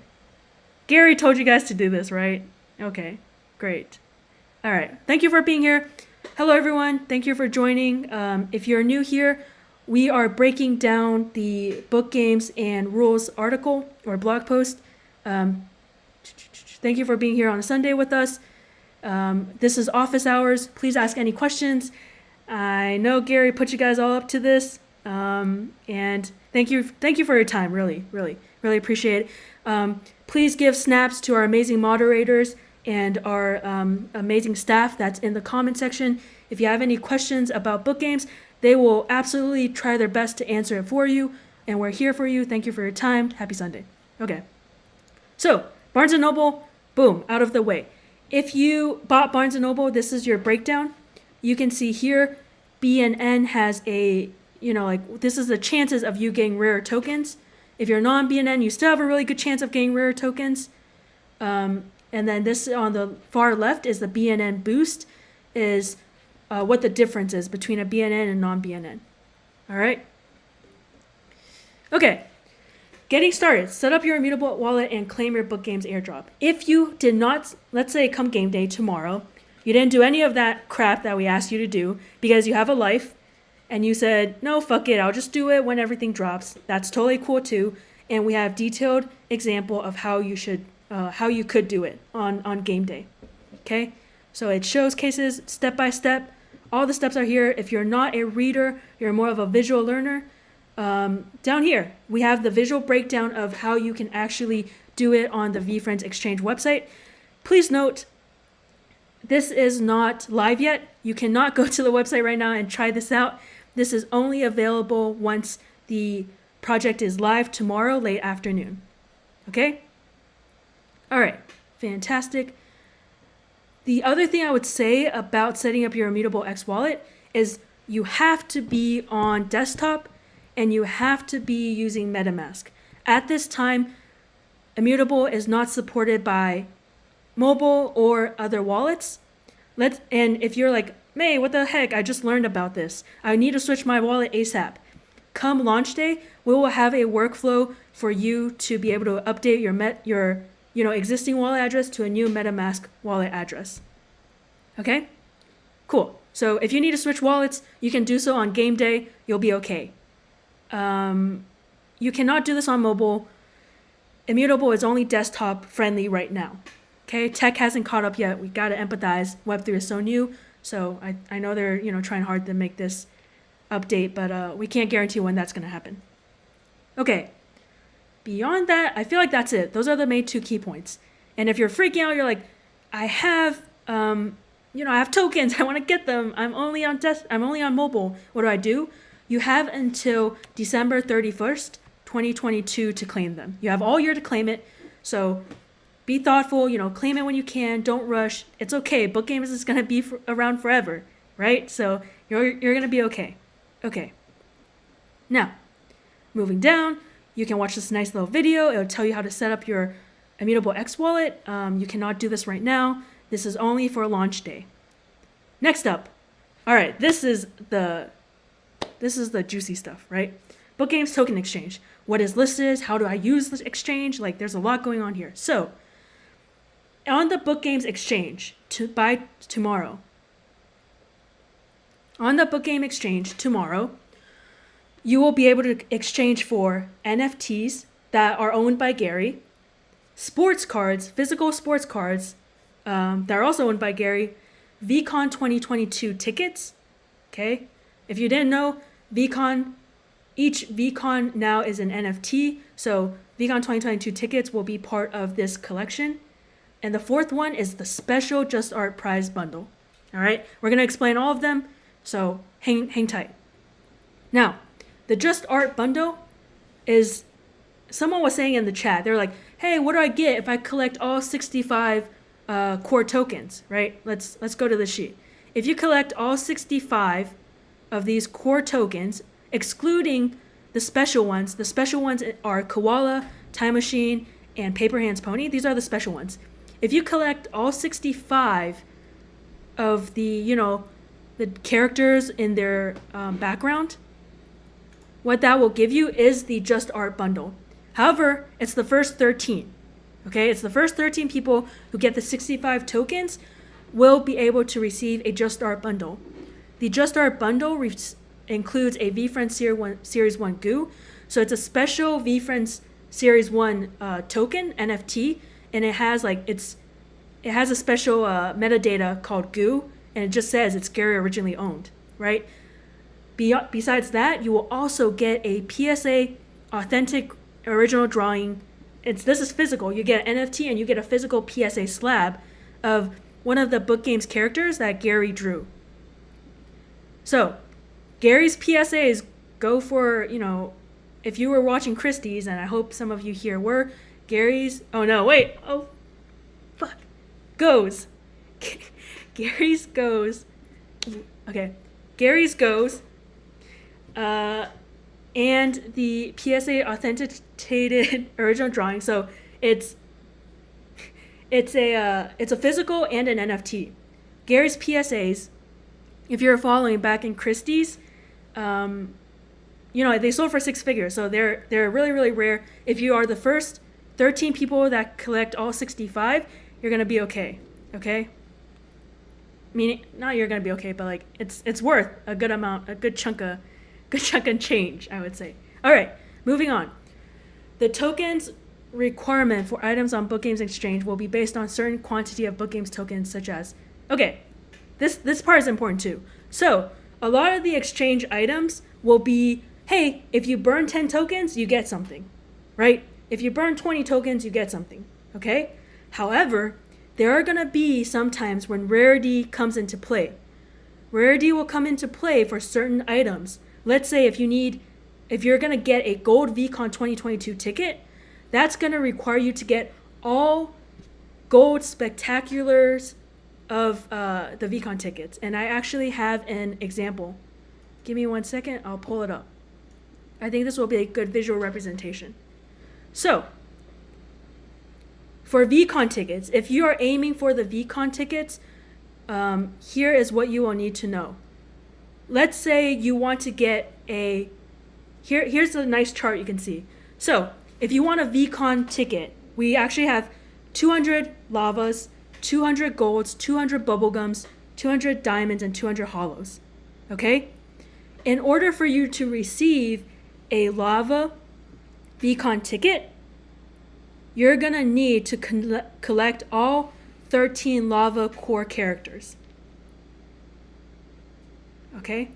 Gary told you guys to do this, right? Okay. Great. All right. Thank you for being here. Hello, everyone. Thank you for joining. If you're new here, we are breaking down the Book Games and Rules article or blog post. Thank you for being here on a Sunday with us. This is office hours. Please ask any questions. I know Gary put you guys all up to this, and thank you for your time. Really, really, really appreciate it. Please give snaps to our amazing moderators and our amazing staff that's in the comment section. If you have any questions about book games, they will absolutely try their best to answer it for you, and we're here for you. Thank you for your time. Happy Sunday. Okay. So, Barnes & Noble, boom, out of the way. If you bought Barnes & Noble, this is your breakdown. You can see here, BNN has a, this is the chances of you getting rare tokens. If you're non-BNN, you still have a really good chance of getting rare tokens. And then this on the far left is the BNN boost, is what the difference is between a BNN and non-BNN. All right. Okay. Getting started. Set up your Immutable wallet and claim your Book Games airdrop. If you did not, let's say come game day tomorrow, you didn't do any of that crap that we asked you to do because you have a life and you said, no, fuck it, I'll just do it when everything drops. That's totally cool too. And we have detailed example of how you could do it on game day. Okay? So it shows cases step by step. All the steps are here. If you're not a reader, you're more of a visual learner, down here, we have the visual breakdown of how you can actually do it on the VFriends Exchange website. Please note, this is not live yet. You cannot go to the website right now and try this out. This is only available once the project is live tomorrow, late afternoon. Okay? All right, fantastic. The other thing I would say about setting up your Immutable X wallet is you have to be on desktop and you have to be using MetaMask. At this time, Immutable is not supported by mobile or other wallets. And if you're like, May, what the heck? I just learned about this. I need to switch my wallet ASAP. Come launch day, we will have a workflow for you to be able to update your existing wallet address to a new MetaMask wallet address. Okay? Cool. So if you need to switch wallets, you can do so on game day. You'll be okay. You cannot do this on mobile. Immutable is only desktop friendly right now. Okay, tech hasn't caught up yet. We got to empathize. Web3 is so new, so I know they're trying hard to make this update, but we can't guarantee when that's going to happen. Okay, beyond that, I feel like that's it. Those are the main two key points. And if you're freaking out, you're like, I have I have tokens. I want to get them. I'm only on mobile. What do? You have until December 31st, 2022 to claim them. You have all year to claim it. So be thoughtful, claim it when you can. Don't rush. It's okay. Book Games is going to be around forever, right? So you're going to be okay. Okay. Now, moving down, you can watch this nice little video. It'll tell you how to set up your Immutable X wallet. You cannot do this right now. This is only for launch day. Next up. All right, this is the juicy stuff, right? Book Games Token Exchange. What is listed? How do I use this exchange? There's a lot going on here. So, on the Book Games Exchange, by tomorrow, you will be able to exchange for NFTs that are owned by Gary, sports cards, physical sports cards that are also owned by Gary, VCon 2022 tickets, okay? If you didn't know, each VCon now is an NFT, so VCon 2022 tickets will be part of this collection. And the fourth one is the special Just Art prize bundle. All right, we're going to explain all of them, so hang tight. Now, the Just Art bundle is, someone was saying in the chat, they're like, hey, what do I get if I collect all 65 core tokens, right? Let's go to the sheet. If you collect all 65 of these core tokens, excluding the special ones are Koala, Time Machine, and Paper Hands Pony. These are the special ones. If you collect all 65 of the characters in their background, what that will give you is the Just Art bundle. However, it's the first 13. Okay, it's the first 13 people who get the 65 tokens will be able to receive a Just Art bundle. The Just Art bundle includes a VFriends Series 1 goo. So it's a special VFriends Series 1 token, NFT, and it has a special metadata called goo, and it just says it's Gary originally owned. right? Besides that, you will also get a PSA authentic original drawing. This is physical. You get an NFT and you get a physical PSA slab of one of the book games characters that Gary drew. So Gary's PSAs go for, if you were watching Christie's, and I hope some of you here were, Gary's, goes. Gary's goes. Okay. Gary's goes. And the PSA authenticated original drawing. So it's a physical and an NFT. Gary's PSAs, if you're following back in Christie's, they sold for 6 figures. So they're really, really rare. If you are the first 13 people that collect all 65, you're going to be okay. Okay? Meaning, not you're going to be okay, but like it's worth a good amount, a good chunk of change, I would say. All right, moving on. The tokens requirement for items on Book Games Exchange will be based on certain quantity of Book Games tokens, such as, this part is important too. So a lot of the exchange items will be, hey, if you burn 10 tokens, you get something, right? If you burn 20 tokens, you get something, okay? However, there are going to be some times when rarity comes into play. Rarity will come into play for certain items. Let's say if you're going to get a gold VCon 2022 ticket, that's going to require you to get all gold spectaculars of the VCon tickets. And I actually have an example. Give me 1 second, I'll pull it up. I think this will be a good visual representation. So, for VCon tickets, if you are aiming for the VCon tickets, here is what you will need to know. Let's say you want to get here's a nice chart you can see. So if you want a VCon ticket, we actually have 200 lavas, 200 golds, 200 bubblegums, 200 diamonds, and 200 hollows. Okay? In order for you to receive a lava VCon ticket, you're gonna need to collect all 13 lava core characters. Okay?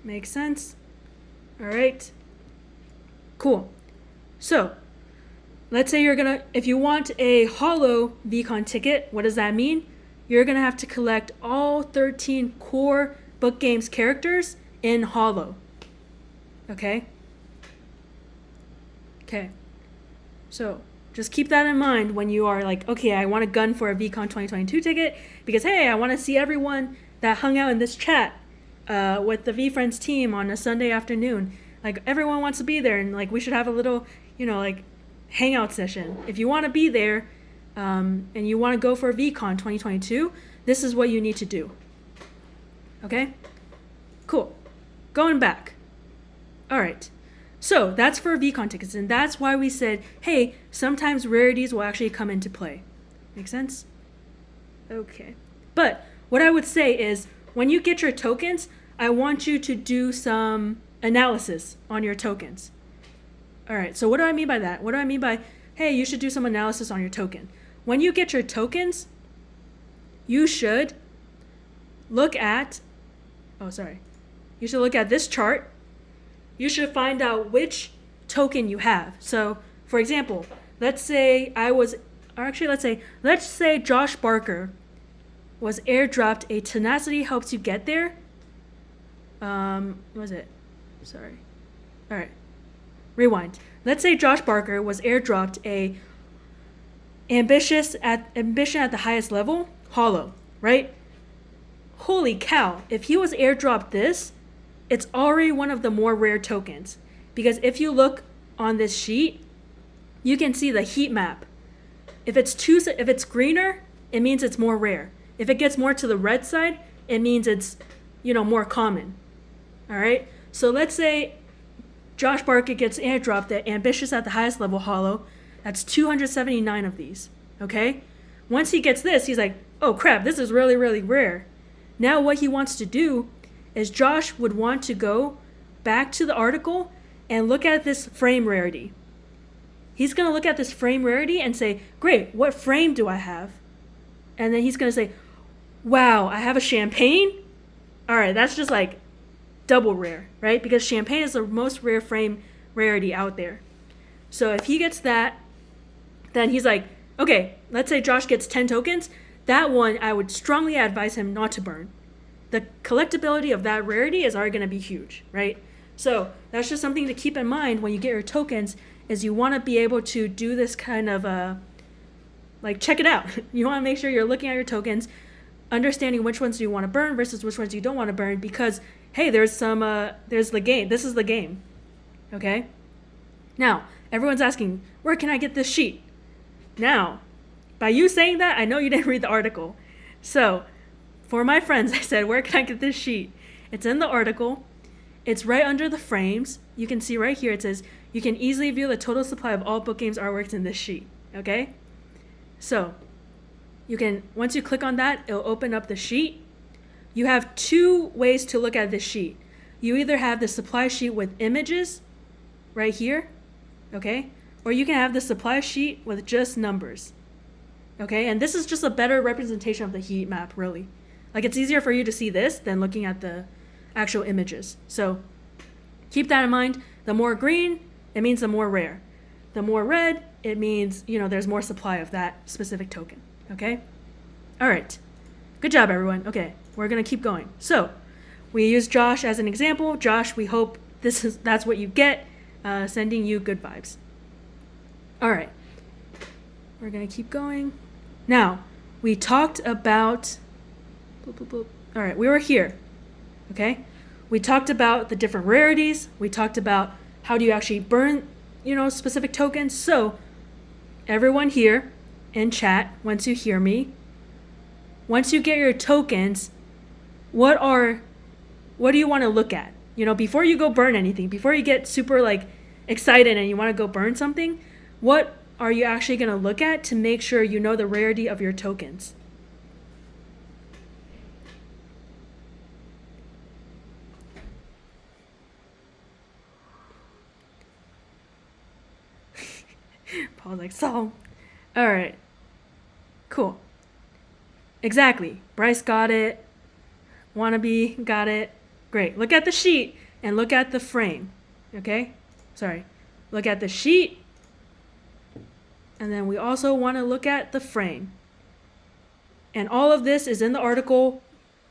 Makes sense? All right. Cool. So, let's say if you want a hollow VCon ticket, what does that mean? You're gonna have to collect all 13 core book games characters in hollow. Okay? Okay. So, just keep that in mind when you are like, okay, I want a gun for a VCon 2022 ticket because, hey, I want to see everyone that hung out in this chat with the VFriends team on a Sunday afternoon. Like, everyone wants to be there, and like we should have a little, hangout session. If you want to be there and you want to go for a VCon 2022, this is what you need to do. Okay? Cool. Going back. All right. So that's for VCon tickets, and that's why we said, hey, sometimes rarities will actually come into play. Make sense? Okay. But what I would say is, when you get your tokens, I want you to do some analysis on your tokens. All right, so what do I mean by that? What do I mean by, hey, you should do some analysis on your token? When you get your tokens, you should look at, you should look at this chart. You should find out which token you have. So, for example, let's say Josh Barker was airdropped a Tenacity Helps You Get There. What was it? Sorry. All right. Rewind. Let's say Josh Barker was airdropped a Ambition at the highest level, hollow, right? Holy cow. If he was airdropped this, it's already one of the more rare tokens. Because if you look on this sheet, you can see the heat map. If it's greener, it means it's more rare. If it gets more to the red side, it means it's, more common. All right? So let's say Josh Barker gets airdropped the Ambitious at the highest level hollow. That's 279 of these. Okay? Once he gets this, he's like, oh crap, this is really, really rare. Now what he wants to do is Josh would want to go back to the article and look at this frame rarity. He's going to look at this frame rarity and say, great, what frame do I have? And then he's going to say, wow, I have a champagne? All right, that's just like double rare, right? Because champagne is the most rare frame rarity out there. So if he gets that, then he's like, okay, let's say Josh gets 10 tokens. That one, I would strongly advise him not to burn. The collectability of that rarity is already going to be huge, right? So that's just something to keep in mind when you get your tokens, is you want to be able to do this kind of, like, check it out. You want to make sure you're looking at your tokens, understanding which ones do you want to burn versus which ones you don't want to burn, because, hey, there's the game. This is the game, okay? Now, everyone's asking, where can I get this sheet? Now, by you saying that, I know you didn't read the article. So, for my friends, I said, where can I get this sheet? It's in the article. It's right under the frames. You can see right here, it says, you can easily view the total supply of all book games artworks in this sheet, okay? So, you can, once you click on that, it'll open up the sheet. You have two ways to look at this sheet. You either have the supply sheet with images right here, okay? Or you can have the supply sheet with just numbers, okay? And this is just a better representation of the heat map, really. Like, it's easier for you to see this than looking at the actual images. So keep that in mind. The more green, it means the more rare. The more red, it means, you know, there's more supply of that specific token, okay? All right. Good job, everyone. Okay, we're going to keep going. So we use Josh as an example. Josh, we hope that's what you get. Sending you good vibes. All right, we're gonna keep going. Now, we talked about, all right, we were here, okay? We talked about the different rarities. We talked about how do you actually burn, you know, specific tokens. So everyone here in chat, once you hear me, once you get your tokens, what do you want to look at? You know, before you go burn anything, before you get super like excited and you want to go burn something, what are you actually going to look at to make sure you know the rarity of your tokens? Paul's like, so. All right. Cool. Exactly. Bryce got it. Wannabe got it. Great. Look at the sheet and look at the frame. Okay? Sorry. Look at the sheet. And then we also want to look at the frame. And all of this is in the article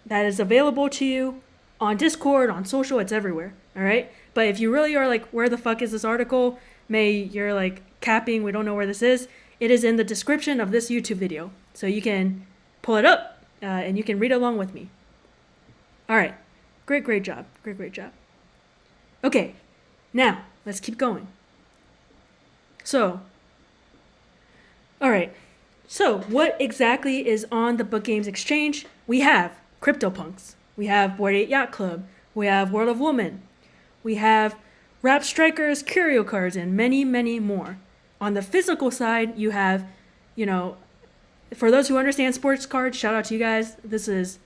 that is available to you on Discord, on social, it's everywhere. All right? But if you really are like, where the fuck is this article? You're like capping, we don't know where this is. It is in the description of this YouTube video. So you can pull it up and you can read along with me. All right. Great job. Great job. Okay. Now, let's keep going. So, all right. So, what exactly is on the Book Games Exchange? We have CryptoPunks. We have Bored Ape Yacht Club. We have World of Woman. We have Rap Strikers, Curio Cards, and many, many more. On the physical side, you have, you know, for those who understand sports cards, shout out to you guys. This is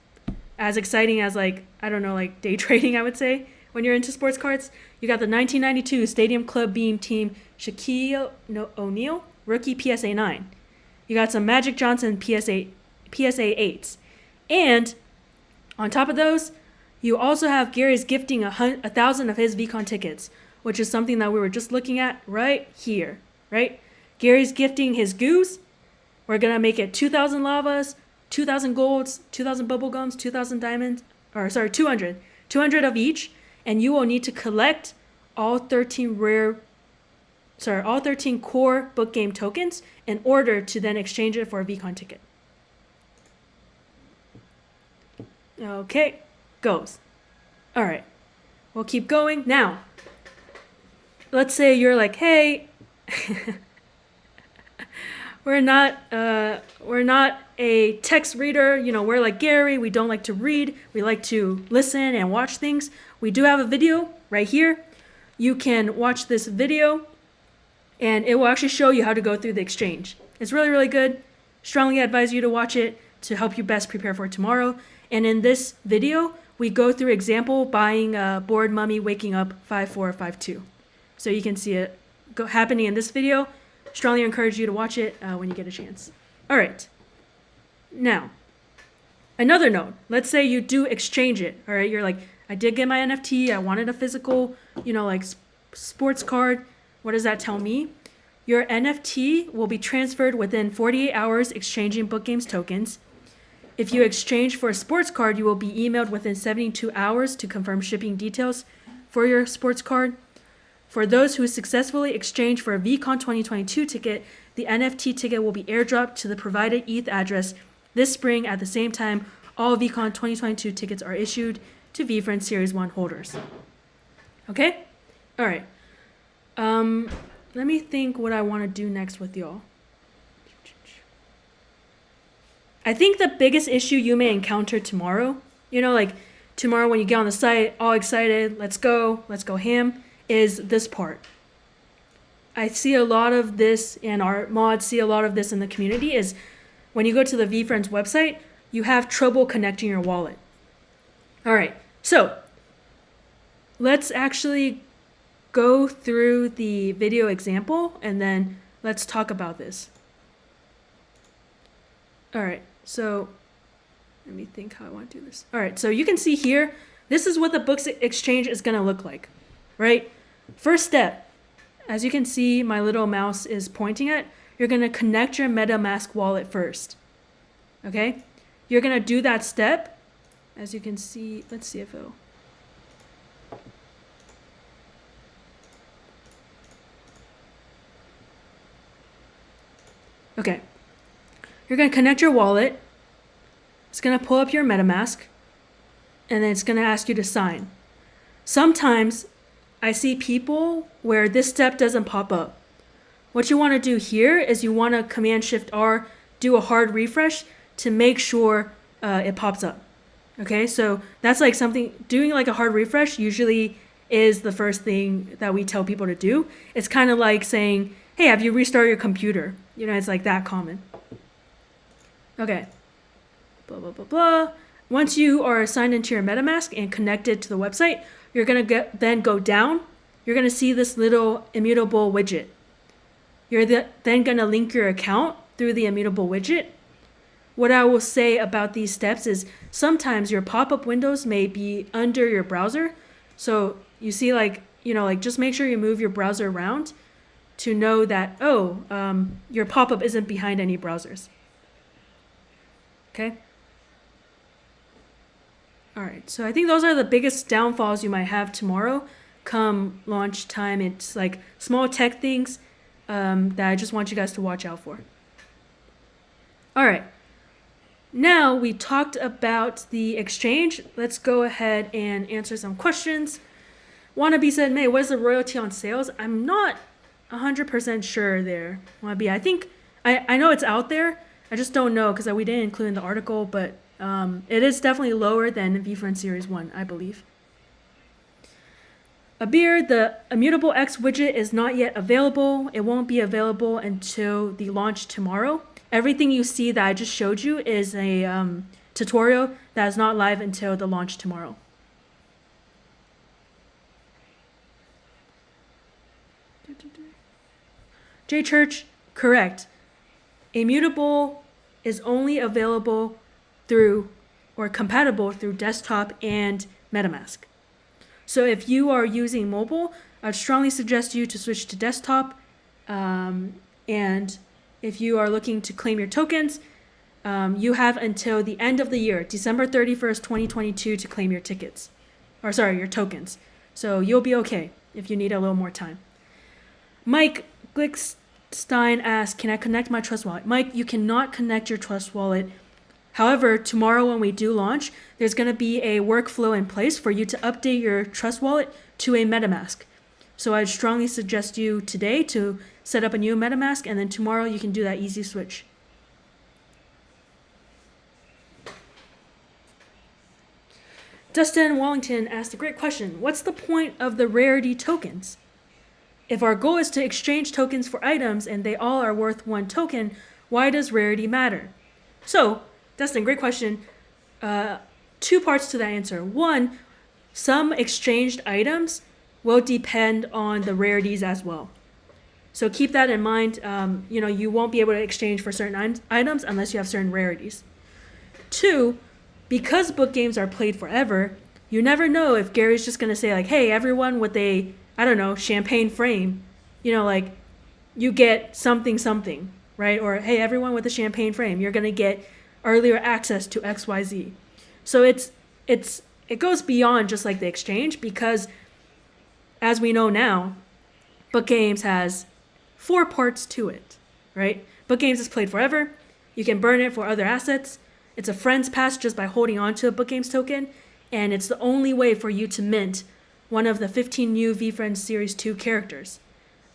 as exciting as, like, I don't know, like day trading, I would say, when you're into sports cards. You got the 1992 Stadium Club Beam Team Shaquille O'Neal Rookie PSA 9. You got some Magic Johnson PSA 8s. And on top of those, you also have Gary's gifting 1,000 of his VCon tickets, which is something that we were just looking at right here, right? Gary's gifting his goose. We're going to make it 2,000 lavas, 2,000 golds, 2,000 bubblegums, 2,000 diamonds, 200. 200 of each, and you will need to collect all 13 core book game tokens in order to then exchange it for a VCon ticket. Okay, goes. All right, we'll keep going. Now, let's say you're like, hey, we're not a text reader. You know, we're like Gary. We don't like to read. We like to listen and watch things. We do have a video right here. You can watch this video, and it will actually show you how to go through the exchange. It's really, really good. Strongly advise you to watch it to help you best prepare for tomorrow. And in this video, we go through example buying a Bored Mummy Waking Up 5452. So you can see it happening in this video. Strongly encourage you to watch it when you get a chance. All right. Now, Another note, let's say you do exchange it, all right? You're like, I did get my NFT, I wanted a physical, like sports card. What does that tell me? Your NFT will be transferred within 48 hours exchanging Book Games tokens. If you exchange for a sports card, you will be emailed within 72 hours to confirm shipping details for your sports card. For those who successfully exchange for a VCon 2022 ticket, the NFT ticket will be airdropped to the provided ETH address this spring. At the same time, all VCon 2022 tickets are issued to VFriend Series 1 holders. Okay? All right. Let me think what I want to do next with y'all. I think the biggest issue you may encounter tomorrow, like tomorrow when you get on the site, all excited, let's go ham, is this part. I see a lot of this, and our mods see a lot of this in the community, is when you go to the VFriends website, you have trouble connecting your wallet. All right, so let's actually go through the video example and then let's talk about this. All right, so let me think how I want to do this. All right, so you can see here, this is what the books exchange is gonna look like, right? First step, as you can see, my little mouse is pointing at, you're gonna connect your MetaMask wallet first, okay? You're gonna do that step, as you can see, let's see if it'll. Okay, you're gonna connect your wallet, it's gonna pull up your MetaMask, and then it's gonna ask you to sign. Sometimes I see people where this step doesn't pop up. What you wanna do here is you wanna Command-Shift-R, do a hard refresh to make sure it pops up. Okay, so that's like something, doing like a hard refresh usually is the first thing that we tell people to do. It's kind of like saying, hey, have you restarted your computer? It's like that common. Okay, blah, blah, blah, blah. Once you are signed into your MetaMask and connected to the website, you're gonna then go down. You're gonna see this little Immutable widget. You're then gonna link your account through the Immutable widget. What I will say about these steps is sometimes your pop-up windows may be under your browser. So you see just make sure you move your browser around to know that, your pop-up isn't behind any browsers. Okay? All right, so I think those are the biggest downfalls you might have tomorrow come launch time. It's like small tech things that I just want you guys to watch out for. All right. Now we talked about the exchange. Let's go ahead and answer some questions. Wannabe said, May, what is the royalty on sales? I'm not 100% sure there, Wannabe. I think, I know it's out there. I just don't know because we didn't include in the article, but it is definitely lower than VFriend Series 1, I believe. Abir, the Immutable X widget is not yet available. It won't be available until the launch tomorrow. Everything you see that I just showed you is a tutorial that is not live until the launch tomorrow. J Church, correct. Immutable is only available through or compatible through desktop and MetaMask. So if you are using mobile, I'd strongly suggest you to switch to desktop. And if you are looking to claim your tokens, you have until the end of the year, December 31st, 2022, to claim your tickets. Your tokens. So you'll be okay if you need a little more time. Mike Glickstein asked, can I connect my Trust Wallet? Mike, you cannot connect your Trust Wallet. However, tomorrow when we do launch, there's going to be a workflow in place for you to update your Trust Wallet to a MetaMask. So I'd strongly suggest you today to set up a new MetaMask, and then tomorrow you can do that easy switch. Dustin Wallington asked a great question. What's the point of the rarity tokens? If our goal is to exchange tokens for items and they all are worth 1 token, why does rarity matter? So, Dustin, great question. 2 parts to that answer. 1, some exchanged items will depend on the rarities as well. So keep that in mind. You won't be able to exchange for certain items unless you have certain rarities. 2, because book games are played forever, you never know if Gary's just going to say like, hey, everyone with a, I don't know, champagne frame, you know, like you get something, something, right? Or, hey, everyone with a champagne frame, you're going to get earlier access to XYZ. So it goes beyond just like the exchange, because as we know now, book games has 4 parts to it, right? Book games is played forever. You can burn it for other assets. It's a friend's pass just by holding on to a book games token. And it's the only way for you to mint one of the 15 new VFriends Series 2 characters.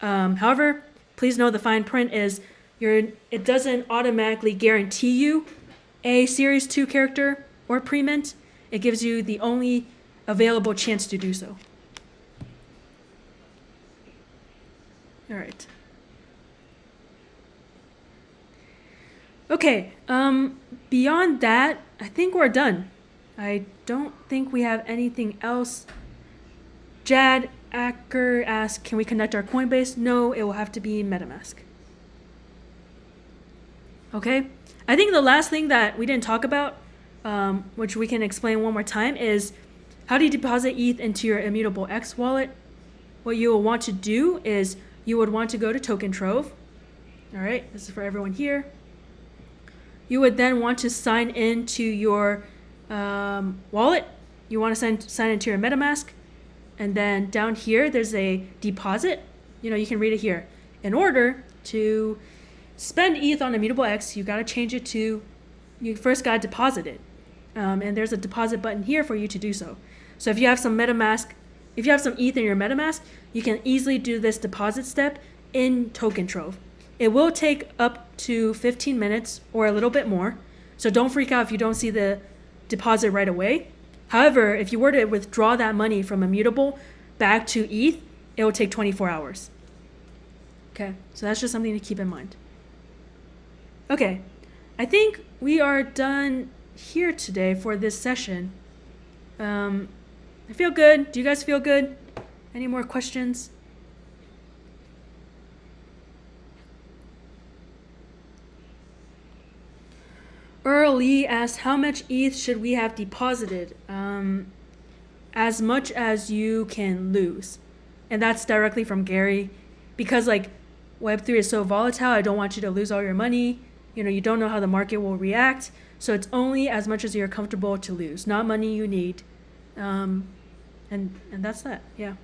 However, please know the fine print is it doesn't automatically guarantee you a Series 2 character or pre-mint. It gives you the only available chance to do so. All right. Okay, beyond that, I think we're done. I don't think we have anything else. Jad Acker asked, can we connect our Coinbase? No, it will have to be MetaMask. Okay, I think the last thing that we didn't talk about, which we can explain one more time, is how do you deposit ETH into your Immutable X wallet? What you will want to do is you would want to go to Token Trove. All right, this is for everyone here. You would then want to sign into your wallet. You want to sign into your MetaMask. And then down here, there's a deposit. You know, you can read it here. In order to spend ETH on Immutable X, you got to change it to, you first got to deposit it. And there's a deposit button here for you to do so. So if you have some MetaMask, if you have some ETH in your MetaMask, you can easily do this deposit step in Token Trove. It will take up to 15 minutes or a little bit more. So don't freak out if you don't see the deposit right away. However, if you were to withdraw that money from Immutable back to ETH, it will take 24 hours. Okay, so that's just something to keep in mind. Okay, I think we are done here today for this session. I feel good. Do you guys feel good? Any more questions? Earl Lee asked, how much ETH should we have deposited? As much as you can lose. And that's directly from Gary. Because like Web3 is so volatile, I don't want you to lose all your money. You know, you don't know how the market will react. So it's only as much as you're comfortable to lose, not money you need. And that's that, yeah.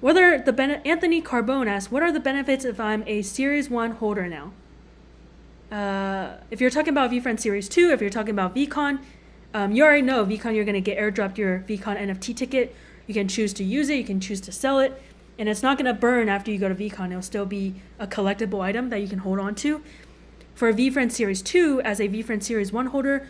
Anthony Carbone asked, what are the benefits if I'm a Series 1 holder now? If you're talking about VFriend Series 2, if you're talking about VCon, you already know VCon, you're going to get airdropped your VCon NFT ticket. You can choose to use it, you can choose to sell it, and it's not going to burn after you go to VCon. It'll still be a collectible item that you can hold on to. For VFriend Series 2, as a VFriend Series 1 holder,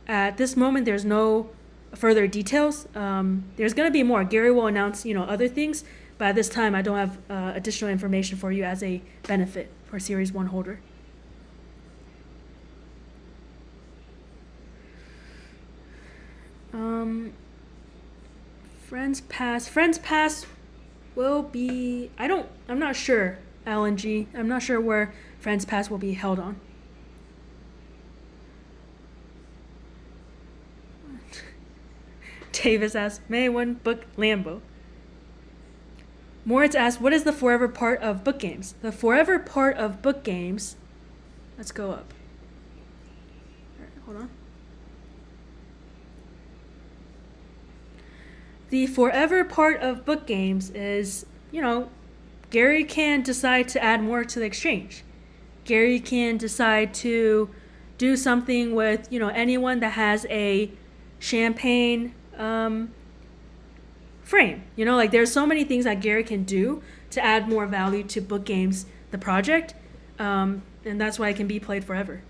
at this moment, there's no further details. There's going to be more. Gary will announce, other things, but at this time, I don't have additional information for you as a benefit for Series 1 holder. Friends Pass will be, I'm not sure, Alan G. I'm not sure where Friends Pass will be held on. Davis asks, May 1 book Lambo. Moritz asks, what is the forever part of book games? The forever part of book games, let's go up. All right, hold on. The forever part of book games is, Gary can decide to add more to the exchange. Gary can decide to do something with, anyone that has a champagne frame. There's so many things that Gary can do to add more value to book games, the project, and that's why it can be played forever.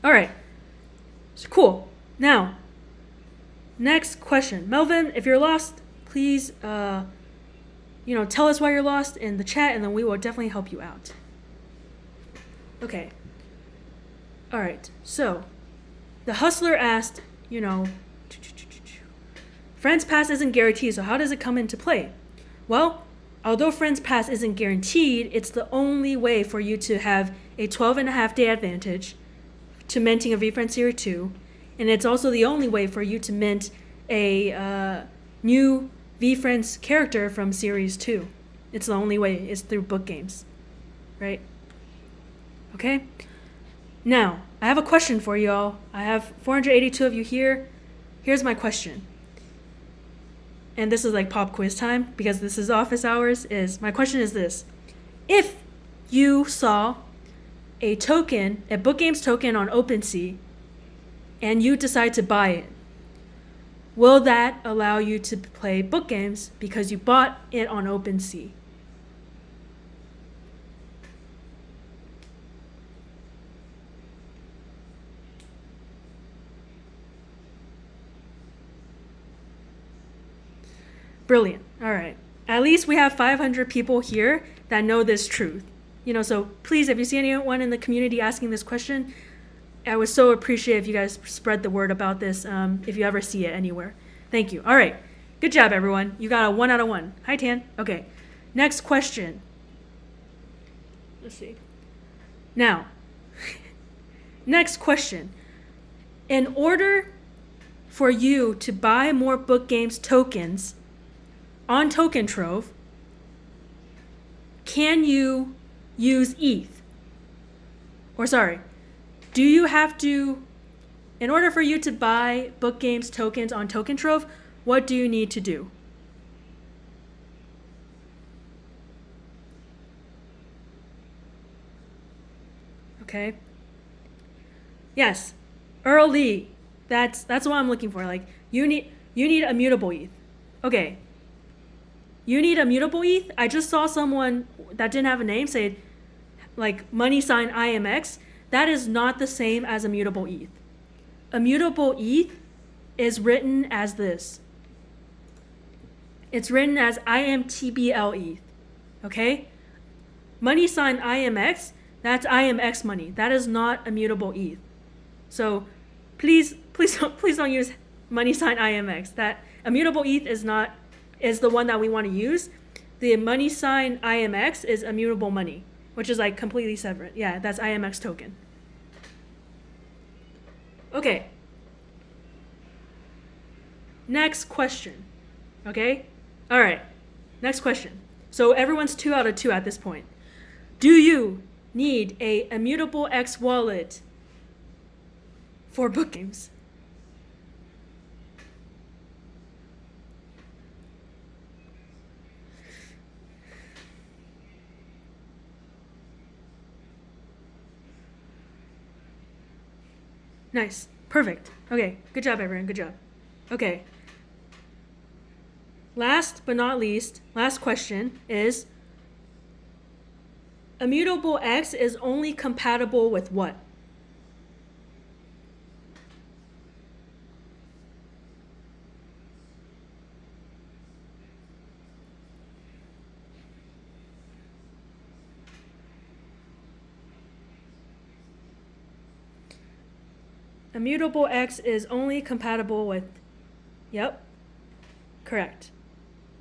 All right, so cool. Now, next question. Melvin, if you're lost, please, tell us why you're lost in the chat, and then we will definitely help you out. Okay. All right, so the Hustler asked, Friends Pass isn't guaranteed, so how does it come into play? Well, although Friends Pass isn't guaranteed, it's the only way for you to have a 12.5-day advantage to minting a VFriend Series 2, and it's also the only way for you to mint a new VFriends character from Series 2. It's the only way, is through book games, right? Okay? Now, I have a question for you all. I have 482 of you here. Here's my question. And this is like pop quiz time because this is office hours. My question is this. If you saw a token, a book games token on OpenSea, and you decide to buy it, will that allow you to play book games because you bought it on OpenSea? Brilliant. All right. At least we have 500 people here that know this truth. So please, if you see anyone in the community asking this question, I would so appreciate if you guys spread the word about this if you ever see it anywhere. Thank you. All right. Good job, everyone. You got a 1 out of 1. Hi, Tan. Okay. Next question. Let's see. Now, next question. In order for you to buy more book games tokens on Token Trove, can you use ETH? Or sorry, do you have to, in order for you to buy book games tokens on Token Trove, what do you need to do? Okay. Yes, Earl Lee. That's what I'm looking for. Like you need immutable ETH. Okay. You need immutable ETH? I just saw someone that didn't have a name say like $IMX. That is not the same as immutable ETH. Immutable ETH is written as this. It's written as IMTBL ETH. Okay? $IMX, that's IMX money. That is not immutable ETH. So please don't use $IMX. That immutable ETH is the one that we want to use. The $IMX is immutable money, which is like completely separate. Yeah, that's IMX token. Okay. Next question. Okay? All right. Next question. So everyone's 2 out of 2 at this point. Do you need a Immutable X wallet for book games? Nice. Perfect. Okay. Good job, everyone. Good job. Okay. Last but not least, last question is, Immutable X is only compatible with what? Immutable X is only compatible with, yep, correct.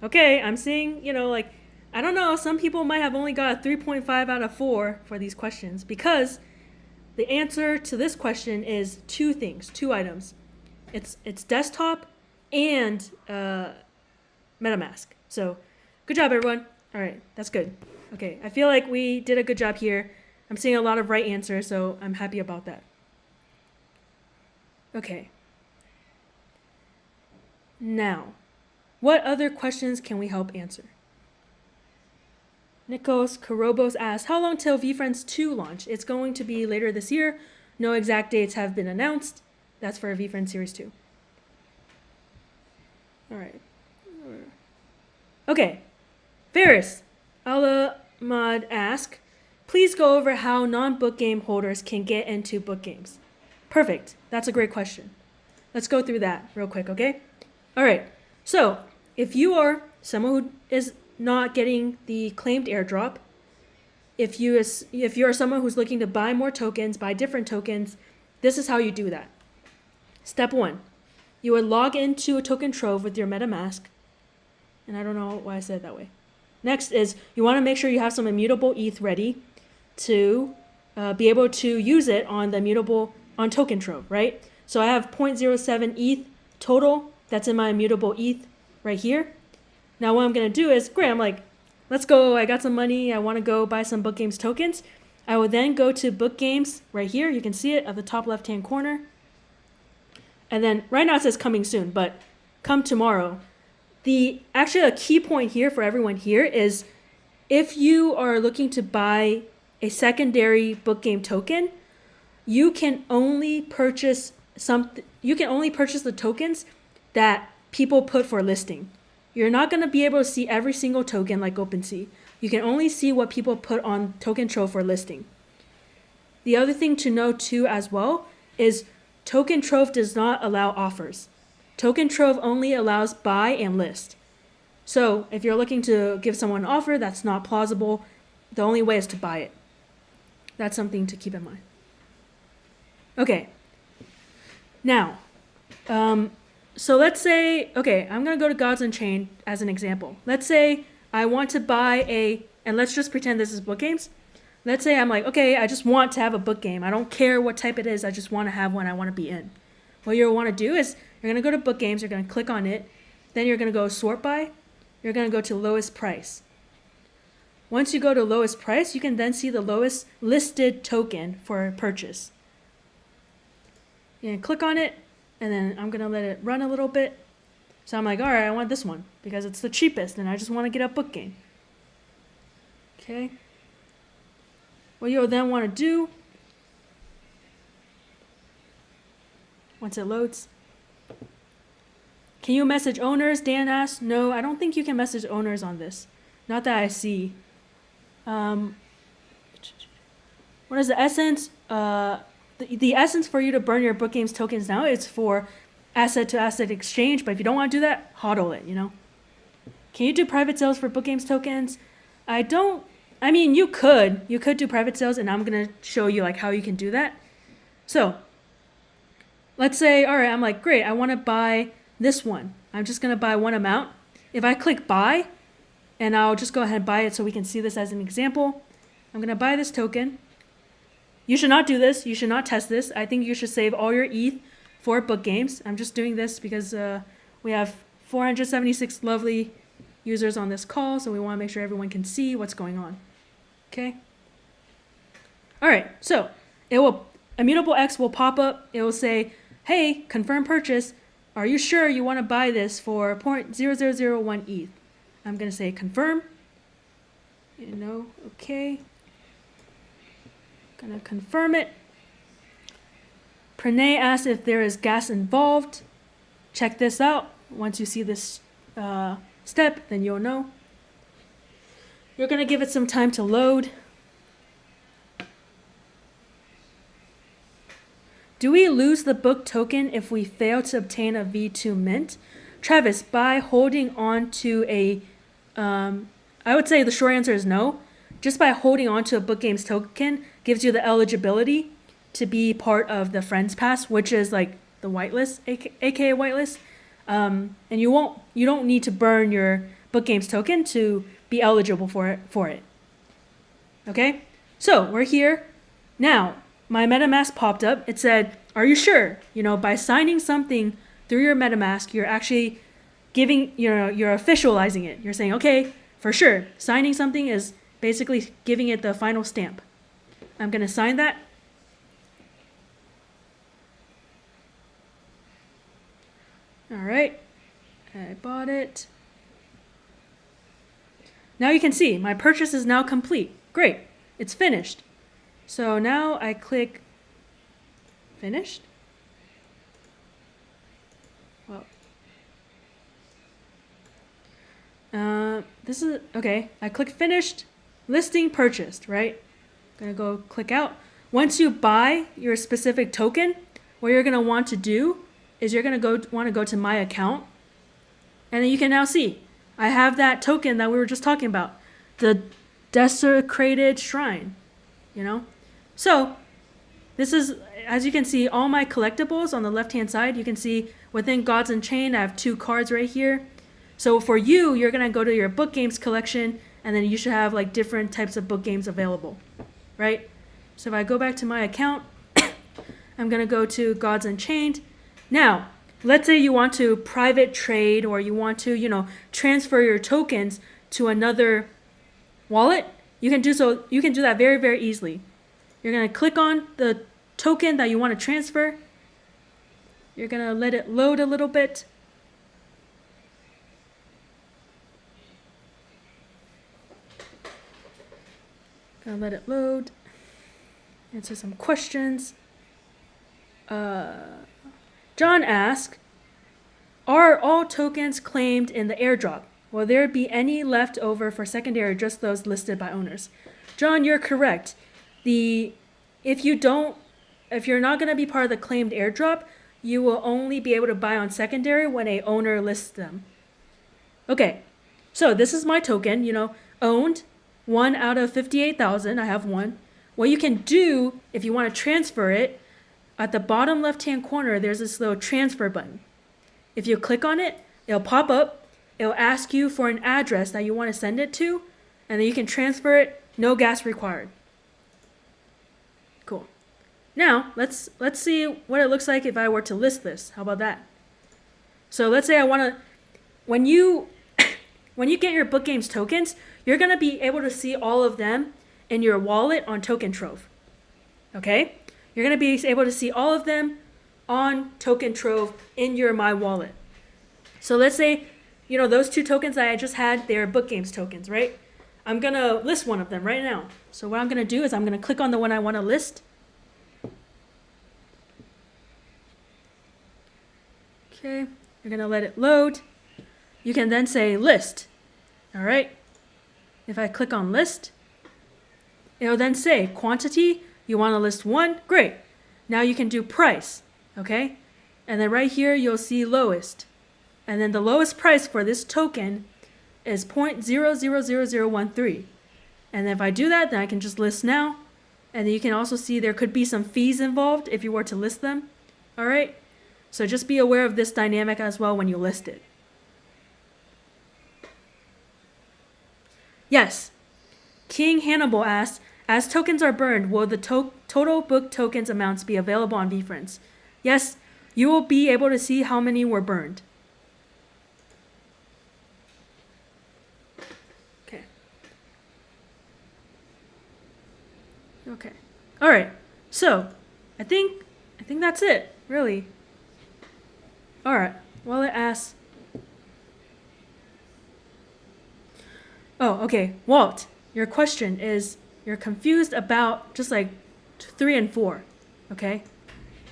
Okay, I'm seeing, I don't know, some people might have only got a 3.5 out of 4 for these questions because the answer to this question is 2 things, 2 items. It's desktop and MetaMask. So good job, everyone. All right, that's good. Okay, I feel like we did a good job here. I'm seeing a lot of right answers, so I'm happy about that. Okay. Now, what other questions can we help answer? Nikos Karobos asks, how long till VFriends 2 launch? It's going to be later this year. No exact dates have been announced. That's for VFriends Series 2. All right. Okay. Ferris Alamad asks, please go over how non-book game holders can get into book games. Perfect. That's a great question. Let's go through that real quick, okay? All right. So if you are someone who is not getting the claimed airdrop, if you're someone who's looking to buy more tokens, buy different tokens, this is how you do that. Step 1, you would log into a token trove with your MetaMask. And I don't know why I said it that way. Next is you want to make sure you have some immutable ETH ready to be able to use it on the Immutable on token trove, right? So I have 0.07 ETH total. That's in my immutable ETH right here. Now what I'm going to do is, great, I'm like, let's go. I got some money. I want to go buy some Book Games tokens. I will then go to Book Games right here. You can see it at the top left-hand corner. And then right now it says coming soon, but come tomorrow. Actually a key point here for everyone here is if you are looking to buy a secondary book game token, you can only purchase the tokens that people put for listing. You're not going to be able to see every single token like OpenSea. You can only see what people put on Token Trove for listing. The other thing to know too as well is Token Trove does not allow offers. Token Trove only allows buy and list. So if you're looking to give someone an offer that's not plausible, the only way is to buy it. That's something to keep in mind. Okay. Now, so let's say, okay, I'm going to go to Gods Unchained as an example. Let's say I want to buy and let's just pretend this is book games. Let's say I'm like, okay, I just want to have a book game. I don't care what type it is. I just want to have one I want to be in. What you'll want to do is you're going to go to book games. You're going to click on it. Then you're going to go sort by. You're going to go to lowest price. Once you go to lowest price, you can then see the lowest listed token for purchase. You can click on it, and then I'm going to let it run a little bit. So I'm like, all right, I want this one because it's the cheapest, and I just want to get a book game. Okay. What you'll then want to do, once it loads, can you message owners? Dan asked. No, I don't think you can message owners on this. Not that I see. What is the essence? The essence for you to burn your book games tokens now is for asset to asset exchange. But if you don't want to do that, hodl it, Can you do private sales for book games tokens? You could do private sales, and I'm going to show you like how you can do that. So let's say, all right, I'm like, great, I want to buy this one. I'm just going to buy one amount. If I click buy, and I'll just go ahead and buy it so we can see this as an example. I'm going to buy this token. You should not do this. You should not test this. I think you should save all your ETH for book games. I'm just doing this because we have 476 lovely users on this call, so we want to make sure everyone can see what's going on. Okay. All right. So Immutable X will pop up. It will say, "Hey, confirm purchase. Are you sure you want to buy this for 0.0001 ETH?" I'm going to say confirm. Okay. Going to confirm it. Pranay asks if there is gas involved. Check this out. Once you see this step, then you'll know. You're going to give it some time to load. Do we lose the book token if we fail to obtain a V2 mint? Travis, by holding on to I would say the short answer is no. Just by holding on to a book games token gives you the eligibility to be part of the Friends Pass, which is like the whitelist, aka whitelist. And you don't need to burn your book games token to be eligible for it. Okay? So we're here. Now, my MetaMask popped up. It said, are you sure? By signing something through your MetaMask, you're actually you're officializing it. You're saying, okay, for sure. Signing something is basically giving it the final stamp. I'm going to sign that. All right. I bought it. Now you can see my purchase is now complete. Great. It's finished. So now I click finished. Well, this is okay. I click finished, listing purchased, right? I'm gonna go click out. Once you buy your specific token, what you're gonna want to do is you're gonna want to go to my account, and then you can now see I have that token that we were just talking about, the desecrated shrine, So this is, as you can see, all my collectibles on the left-hand side. You can see within Gods Unchained, I have 2 cards right here. So for you, you're going to go to your book games collection, and then you should have like different types of book games available, right? So if I go back to my account, I'm going to go to Gods Unchained. Now, let's say you want to private trade or you want to, transfer your tokens to another wallet. You can do so. You can do that very, very easily. You're going to click on the token that you want to transfer. You're going to let it load a little bit. Gonna let it load. Answer some questions. John asks, are all tokens claimed in the airdrop? Will there be any left over for secondary or just those listed by owners? John, you're correct. If you're not going to be part of the claimed airdrop, you will only be able to buy on secondary when a owner lists them. Okay, so this is my token, owned, 1 out of 58,000, I have 1. What you can do if you want to transfer it, at the bottom left-hand corner, there's this little transfer button. If you click on it, it'll pop up. It'll ask you for an address that you want to send it to, and then you can transfer it, no gas required. Cool. Now, let's see what it looks like if I were to list this. How about that? So let's say I want to, when you get your Book Games tokens, you're going to be able to see all of them in your wallet on Token Trove. Okay? You're going to be able to see all of them on Token Trove in your My Wallet. So let's say, those 2 tokens that I just had, they're Book Games tokens, right? I'm going to list one of them right now. So what I'm going to do is I'm going to click on the one I want to list. Okay, you're going to let it load. You can then say list. All right. If I click on list, it'll then say quantity. You want to list 1? Great. Now you can do price. Okay. And then right here, you'll see lowest. And then the lowest price for this token is 0.000013. And then if I do that, then I can just list now. And then you can also see there could be some fees involved if you were to list them. All right. So just be aware of this dynamic as well when you list it. Yes. King Hannibal asks, as tokens are burned, will the total book tokens amounts be available on VFriends? Yes, you will be able to see how many were burned. Okay. All right. So, I think that's it, really. All right. Well, it asks. Oh, okay. Walt, your question is, you're confused about just like 3 and 4. Okay.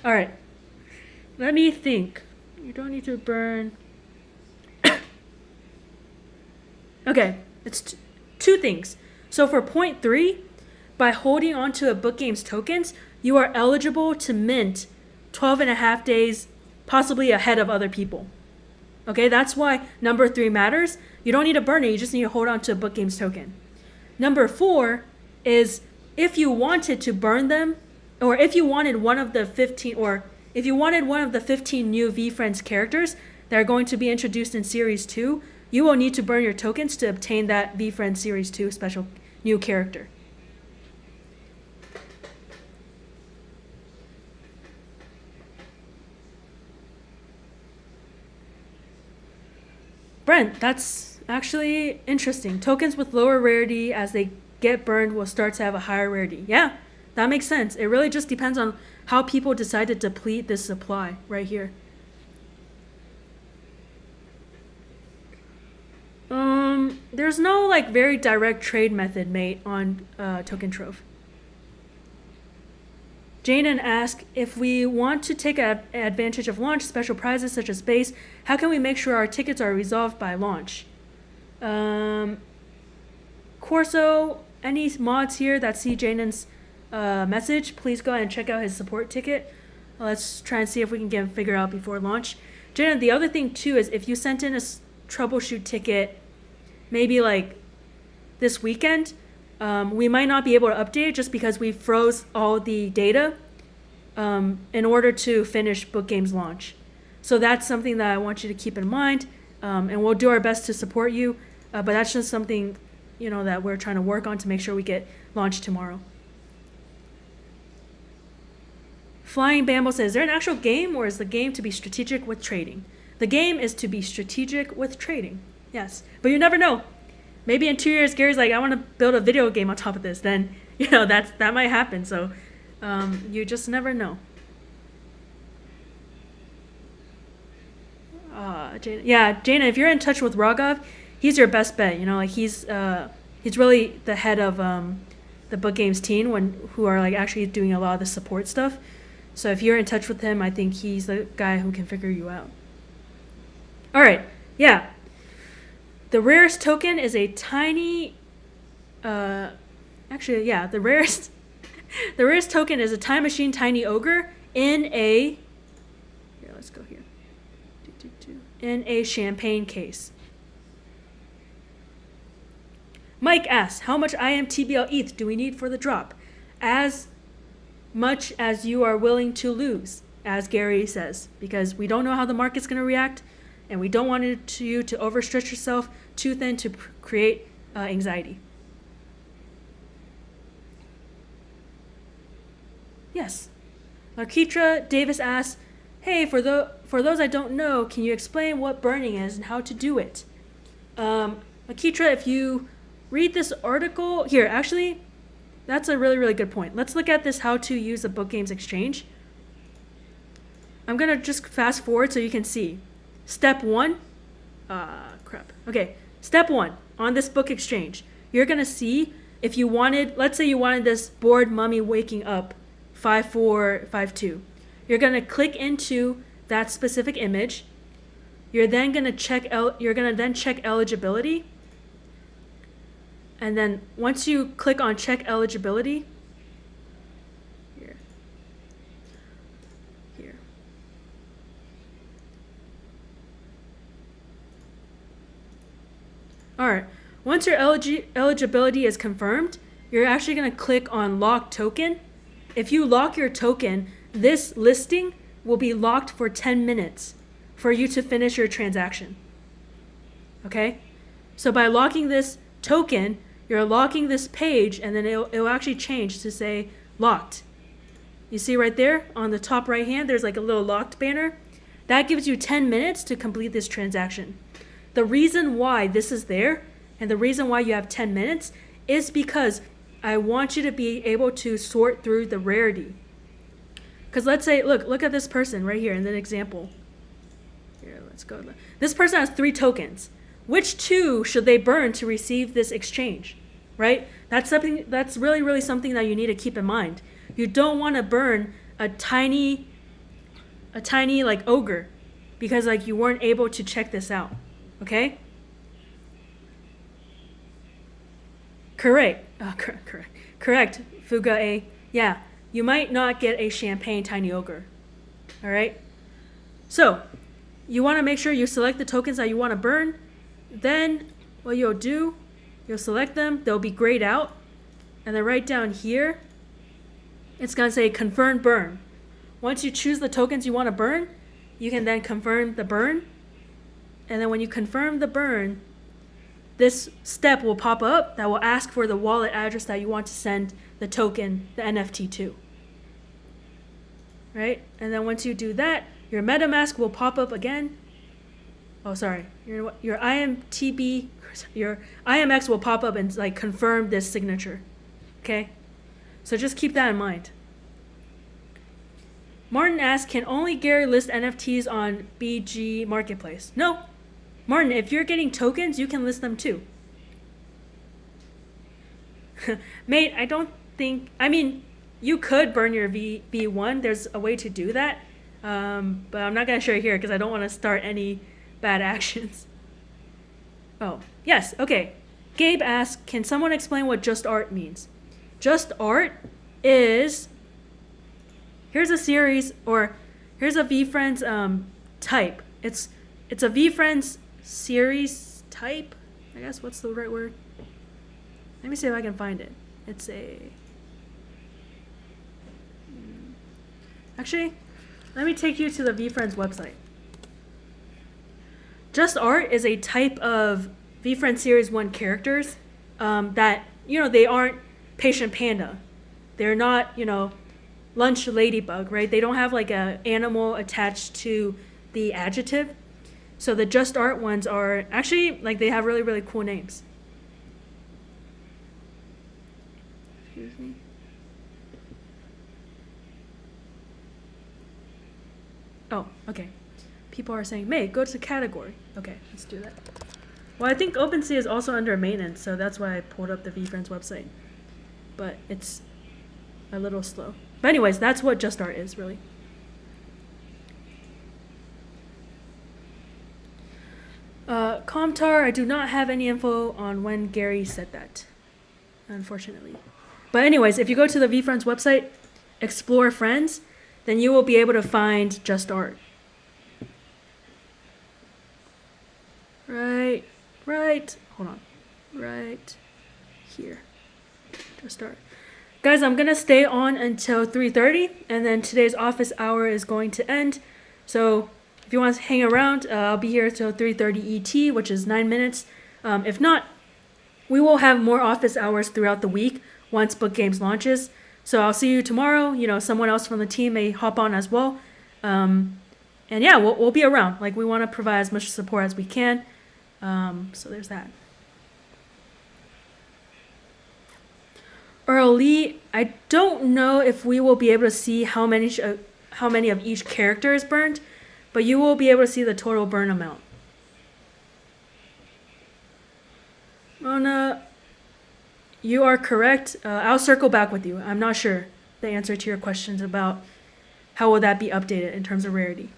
All right. Let me think. You don't need to burn. Okay. It's 2 things. So for point 3, by holding onto a Book Games tokens, you are eligible to mint 12.5 days, possibly ahead of other people. Okay, that's why number 3 matters. You don't need to burn it, you just need to hold on to a Book Games token. Number 4 is if you wanted to burn them, or if you wanted one of the 15, or if you wanted one of the 15 new VFriends characters that are going to be introduced in Series 2, you will need to burn your tokens to obtain that VFriends Series 2 special new character. Brent, that's actually interesting. Tokens with lower rarity as they get burned will start to have a higher rarity. Yeah, that makes sense. It really just depends on how people decide to deplete this supply right here. There's no like very direct trade method, mate, on Token Trove. Jaden asked, if we want to take advantage of launch special prizes such as base, how can we make sure our tickets are resolved by launch? Corso, any mods here that see Jaden's message, please go ahead and check out his support ticket. Let's try and see if we can figure out before launch. Jaden, the other thing too is if you sent in a troubleshoot ticket, maybe like this weekend, we might not be able to update it just because we froze all the data in order to finish Book Games launch. So that's something that I want you to keep in mind, and we'll do our best to support you, but that's just something, that we're trying to work on to make sure we get launched tomorrow. Flying Bamble says, is there an actual game, or is the game to be strategic with trading? The game is to be strategic with trading. Yes. But you never know. Maybe in 2 years, Gary's like, I want to build a video game on top of this. Then, that might happen. So you just never know. Jaina, if you're in touch with Rogov, he's your best bet. He's really the head of the book games team who are like actually doing a lot of the support stuff. So if you're in touch with him, I think he's the guy who can figure you out. All right, yeah. The rarest token is a tiny. The rarest token is a time machine tiny ogre in a. Here, let's go here. In a champagne case. Mike asks, how much IMTBL ETH do we need for the drop? As much as you are willing to lose, as Gary says, because we don't know how the market's going to react, and we don't want you to overstretch yourself too thin to create anxiety. Yes. Larketra Davis asks, hey, for those I don't know, can you explain what burning is and how to do it? Lakitra, if you read this article, here, actually, that's a really, really good point. Let's look at this how to use the Book Games Exchange. I'm going to just fast forward so you can see. Step 1. Okay, step 1 on this book exchange. You're going to see if you wanted, let's say you wanted this bored mummy waking up 5452. You're going to click into that specific image. You're then going to check eligibility. And then once you click on check eligibility, here. All right. Once your eligibility is confirmed, you're actually going to click on lock token. If you lock your token, this listing will be locked for 10 minutes for you to finish your transaction. Okay? So by locking this token, you're locking this page, and then it'll actually change to say locked. You see right there on the top right hand, there's like a little locked banner. That gives you 10 minutes to complete this transaction. The reason why this is there and the reason why you have 10 minutes is because I want you to be able to sort through the rarity. Because let's say, look at this person right here in the example. Here, let's go. This person has 3 tokens. Which 2 should they burn to receive this exchange, right? That's really, really something that you need to keep in mind. You don't want to burn a tiny like ogre because like you weren't able to check this out, okay? Correct, Fuga A. Yeah, you might not get a champagne tiny ogre, all right? So you want to make sure you select the tokens that you want to burn. Then what you'll do, you'll select them, they'll be grayed out, and then right down here, it's going to say confirm burn. Once you choose the tokens you want to burn, you can then confirm the burn, and then when you confirm the burn, this step will pop up that will ask for the wallet address that you want to send the token, the NFT to. Right? And then once you do that, your MetaMask will pop up again. Oh, sorry. Your IMX will pop up and like confirm this signature. Okay? So just keep that in mind. Martin asks, can only Gary list NFTs on BG Marketplace? No. Martin, if you're getting tokens, you can list them too. Mate, I don't think, you could burn your V1. There's a way to do that. But I'm not going to show you here because I don't want to start any bad actions. Oh, yes, okay. Gabe asks, can someone explain what just art means? Just art is, here's a series, or here's a VFriends type. It's a VFriends series type, I guess. What's the right word? Let me see if I can find it. It's a, actually, let me take you to the VFriends website. Just art is a type of VFriends Series 1 characters that, they aren't Patient Panda. They're not, lunch ladybug, right? They don't have like a animal attached to the adjective. So the just art ones are actually like they have really, really cool names. Excuse me. Oh, okay. People are saying, May, go to category. Okay, let's do that. Well, I think OpenSea is also under maintenance, so that's why I pulled up the VFriends website. But it's a little slow. But anyways, that's what Just Art is, really. Comtar, I do not have any info on when Gary said that, unfortunately. But anyways, if you go to the VFriends website, explore friends, then you will be able to find Just Art. Right, hold on. Right here. Just Art. Guys, I'm gonna stay on until 3:30, and then today's office hour is going to end. So if you want to hang around, I'll be here till 3:30 ET, which is 9 minutes. If not, we will have more office hours throughout the week once Book Games launches. So I'll see you tomorrow. You know, someone else from the team may hop on as well. And yeah, we'll be around. Like, we want to provide as much support as we can. So there's that. Earl Lee, I don't know if we will be able to see how many of each character is burned, but you will be able to see the total burn amount. Mona, you are correct. I'll circle back with you. I'm not sure the answer to your questions about how will that be updated in terms of rarity.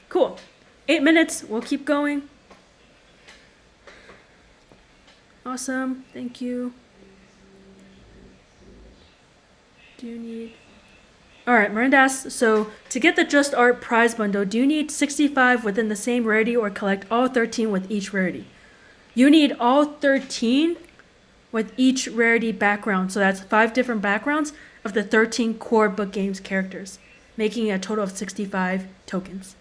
Cool. 8 minutes. We'll keep going. Awesome. Thank you. Do you need... Alright, Miranda asks, so to get the Just Art prize bundle, do you need 65 within the same rarity or collect all 13 with each rarity? You need all 13 with each rarity background. So that's 5 different backgrounds of the 13 core Book Games characters, making a total of 65 tokens.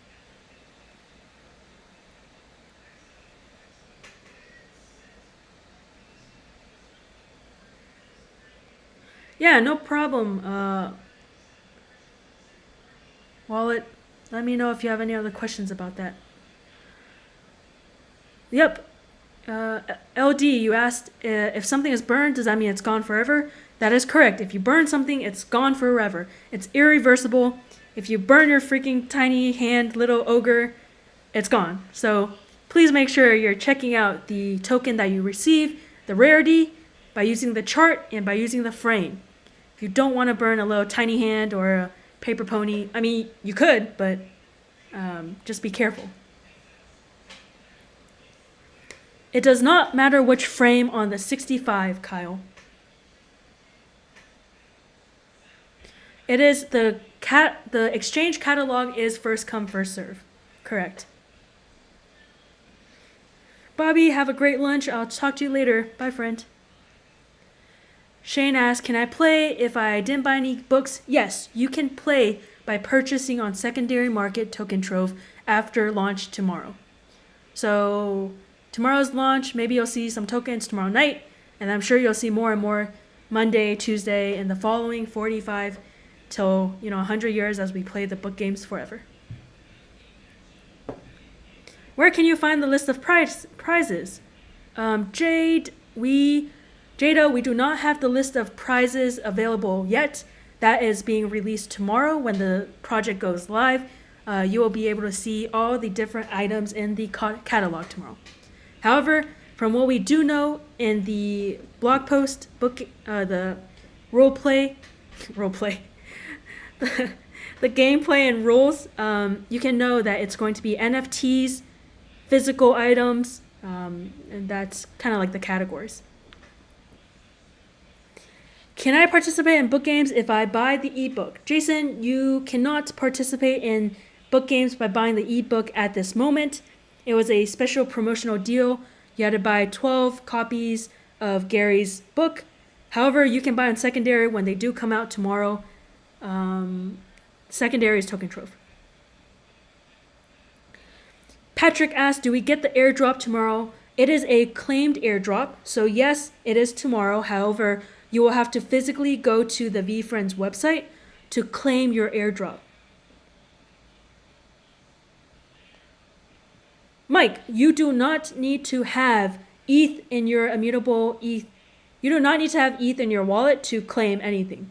Yeah, no problem. Wallet, let me know if you have any other questions about that. Yep. LD, you asked if something is burned, does that mean it's gone forever? That is correct. If you burn something, it's gone forever. It's irreversible. If you burn your freaking tiny hand little ogre, it's gone. So please make sure you're checking out the token that you receive, the rarity, by using the chart and by using the frame. If you don't want to burn a little tiny hand or a paper pony, I mean, you could, but just be careful. It does not matter which frame on the 65, Kyle. It is the exchange catalog is first come, first serve. Correct. Bobby, have a great lunch. I'll talk to you later. Bye, friend. Shane asks, can I play if I didn't buy any books? Yes, you can play by purchasing on secondary market token trove after launch tomorrow. So tomorrow's launch, maybe you'll see some tokens tomorrow night, and I'm sure you'll see more and more Monday, Tuesday, and the following 45 till 100 years as we play the Book Games forever. Where can you find the list of prizes? Jada, we do not have the list of prizes available yet. That is being released tomorrow when the project goes live. You will be able to see all the different items in the catalog tomorrow. However, from what we do know in the blog post, the roleplay, the gameplay and rules, you can know that it's going to be NFTs, physical items, and that's kind of like the categories. Can I participate in Book Games if I buy the ebook? Jason, you cannot participate in Book Games by buying the ebook at this moment. It was a special promotional deal. You had to buy 12 copies of Gary's book. However, you can buy on secondary when they do come out tomorrow. Secondary is token trove. Patrick asked, do we get the airdrop tomorrow? It is a claimed airdrop. So yes, it is tomorrow. However, you will have to physically go to the VFriends website to claim your airdrop. Mike, you do not need to have ETH in your Immutable ETH. You do not need to have ETH in your wallet to claim anything.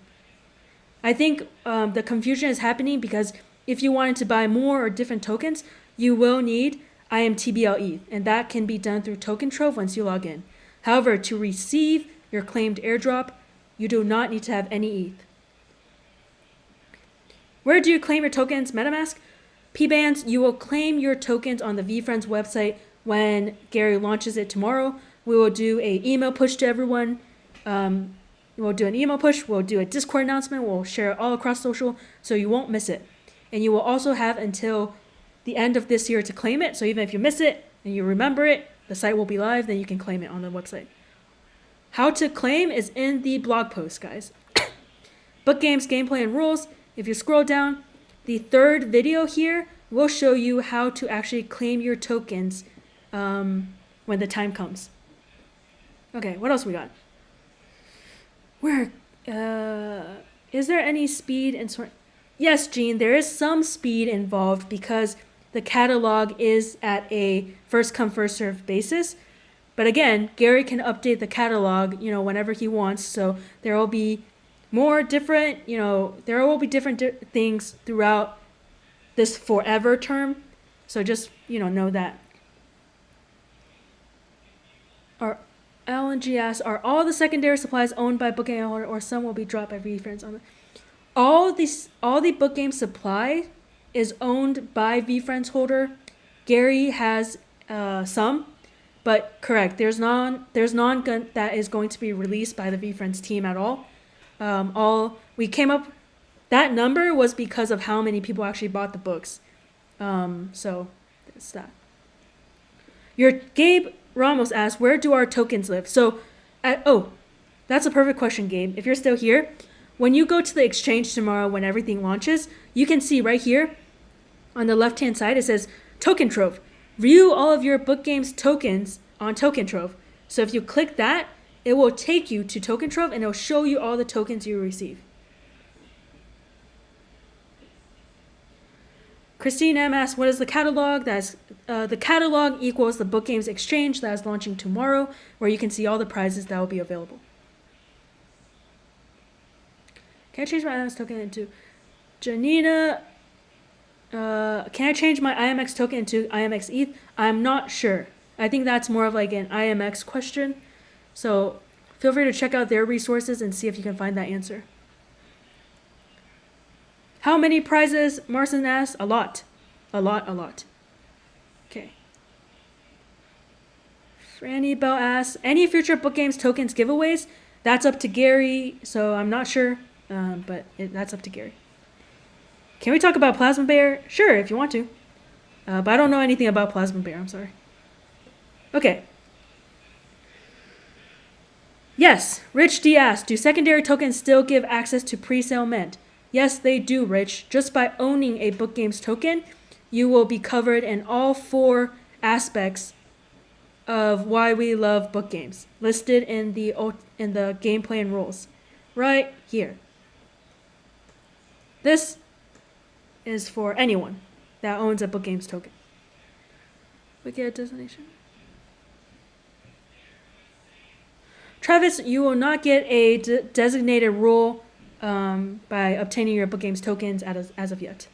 I think the confusion is happening because if you wanted to buy more or different tokens, you will need IMTBL ETH, and that can be done through Token Trove once you log in. However, to receive your claimed airdrop, you do not need to have any ETH. Where do you claim your tokens? MetaMask? P-Bands, you will claim your tokens on the VFriends website when Gary launches it tomorrow. We will do an email push to everyone. We'll do an email push. We'll do a Discord announcement. We'll share it all across social so you won't miss it. And you will also have until the end of this year to claim it. So even if you miss it and you remember it, the site will be live, then you can claim it on the website. How to claim is in the blog post, guys. Book games, gameplay, and rules. If you scroll down, the third video here will show you how to actually claim your tokens when the time comes. Okay, what else we got? Is there any speed and sort? Yes, Gene, there is some speed involved because the catalog is at a first come first served basis. But again, Gary can update the catalog, whenever he wants. So there will be more different, there will be different things throughout this forever term. So just, know that. LNG asks, are all the secondary supplies owned by book game holder or some will be dropped by VFriends on the all the book game supply is owned by VFriends holder. Gary has some, but correct, there's none that is going to be released by the VFriends team at all. We came up, that number was because of how many people actually bought the books. So that's that. Your Gabe Ramos asked, where do our tokens live? So, that's a perfect question, Gabe. If you're still here, when you go to the exchange tomorrow when everything launches, you can see right here on the left-hand side, it says Token Trove. View all of your book games tokens on Token Trove. So if you click that, it will take you to Token Trove and it'll show you all the tokens you receive. Christine M asks, what is the catalog? That's the catalog equals the book games exchange that is launching tomorrow, where you can see all the prizes that will be available. Can I change my IMX token into Janina? Can I change my IMX token into IMX ETH? I'm not sure. I think that's more of like an IMX question. So feel free to check out their resources and see if you can find that answer. How many prizes? Marcin asks. A lot. A lot. Okay. Franny Bell asks, any future book games tokens giveaways? That's up to Gary, so I'm not sure, but that's up to Gary. Can we talk about Plasma Bear? Sure, if you want to. But I don't know anything about Plasma Bear, I'm sorry. Okay. Yes, Rich D asks, do secondary tokens still give access to pre-sale mint? Yes, they do, Rich. Just by owning a book games token, you will be covered in all 4 aspects of why we love book games, listed in the gameplay and rules, right here. This is for anyone that owns a book games token. We get a designation. Travis, you will not get a designated role by obtaining your book games tokens as of yet.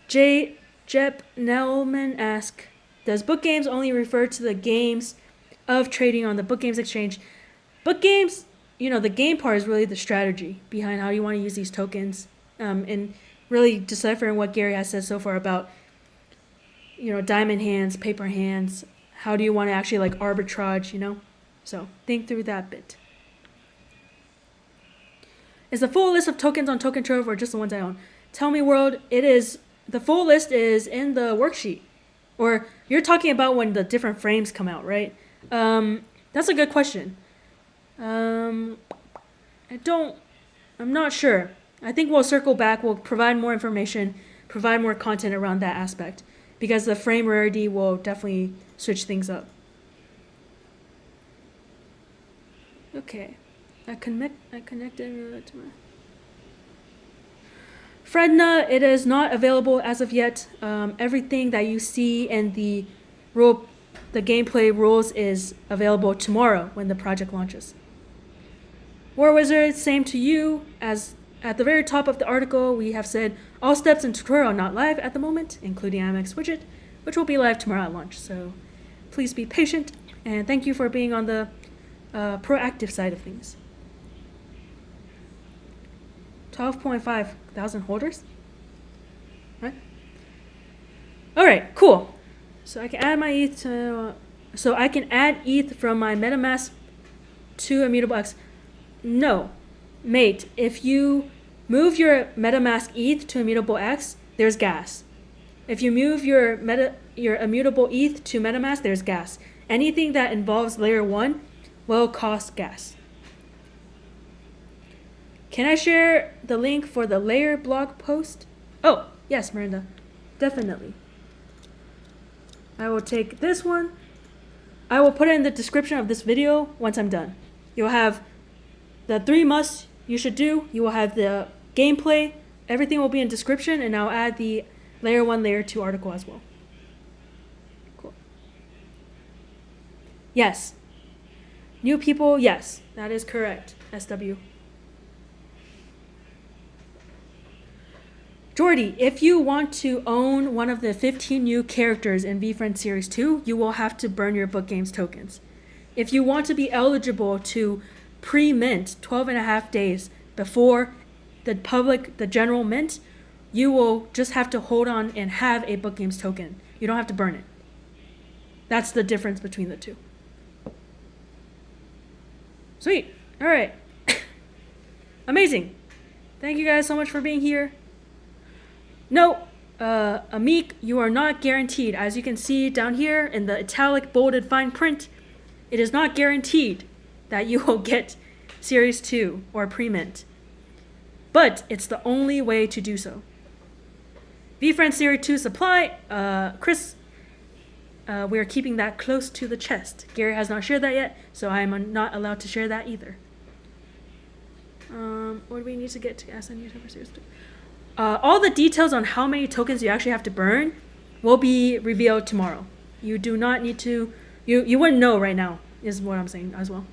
Jep Nelman asks, does book games only refer to the games of trading on the book games exchange? Book games, the game part is really the strategy behind how you want to use these tokens, and really deciphering what Gary has said so far about, diamond hands, paper hands. How do you want to actually arbitrage, So think through that bit. Is the full list of tokens on Token Trove or just the ones I own? Tell me, world, it is. The full list is in the worksheet. Or you're talking about when the different frames come out, right? That's a good question. I'm not sure. I think we'll circle back. We'll provide more information, provide more content around that aspect. Because the frame rarity will definitely switch things up. Okay, I connected to my Fredna. It is not available as of yet. Everything that you see in the gameplay rules is available tomorrow when the project launches. War Wizard, same to you. As at the very top of the article, we have said all steps in tutorial are not live at the moment, including IMX widget, which will be live tomorrow at launch. So please be patient, and thank you for being on the proactive side of things. 12.5 thousand holders. Right? All right, cool. So I can add my ETH to. So I can add ETH from my MetaMask to Immutable X. No, mate. If you move your MetaMask ETH to Immutable X, there's gas. If you move your Immutable ETH to MetaMask, there's gas. Anything that involves layer 1 will cost gas. Can I share the link for the layer blog post? Oh, yes, Miranda, definitely. I will take this one. I will put it in the description of this video once I'm done. You'll have the 3 musts you should do. You will have the gameplay. Everything will be in description, and I'll add the layer 1, layer 2 article as well. Cool. Yes. New people, yes, that is correct. SW. Jordy, if you want to own one of the 15 new characters in VFriend Series 2, you will have to burn your Book Games tokens. If you want to be eligible to pre-mint 12.5 days before the general mint, you will just have to hold on and have a Book Games token. You don't have to burn it. That's the difference between the two. Sweet. All right. Amazing. Thank you guys so much for being here. No, Amik, you are not guaranteed. As you can see down here in the italic, bolded, fine print, it is not guaranteed that you will get Series 2 or pre-mint. But it's the only way to do so. VFriend Series 2 supply, Chris, we are keeping that close to the chest. Gary has not shared that yet, so I am not allowed to share that either. What do we need to get to SNU for Series 2? All the details on how many tokens you actually have to burn will be revealed tomorrow. You do not need to, you wouldn't know right now, is what I'm saying as well.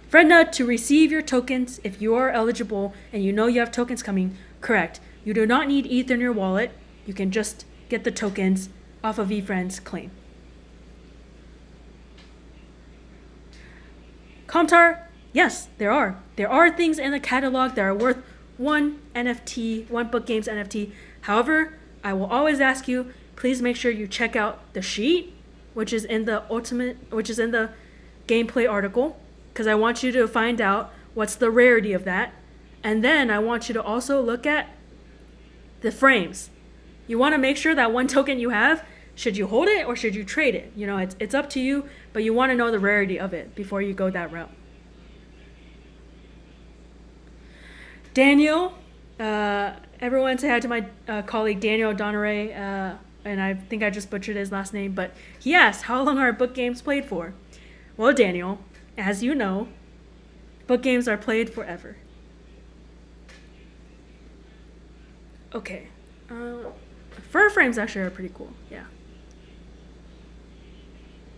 Fredna, to receive your tokens, if you are eligible and you know you have tokens coming, correct. You do not need ETH in your wallet. You can just get the tokens off of VFriend's claim. Comtar, yes, there are. There are things in the catalog that are worth one NFT, one Book Games NFT. However, I will always ask you, please make sure you check out the sheet, which is in the gameplay article, because I want you to find out what's the rarity of that. And then I want you to also look at the frames. You want to make sure that one token you have, should you hold it or should you trade it? You know, it's up to you, but you want to know the rarity of it before you go that route. Daniel, everyone say hi to my colleague Daniel Donneray, and I think I just butchered his last name, but he asked, how long are book games played for? Well, Daniel, as you know, book games are played forever. Okay. Fur frames actually are pretty cool, yeah.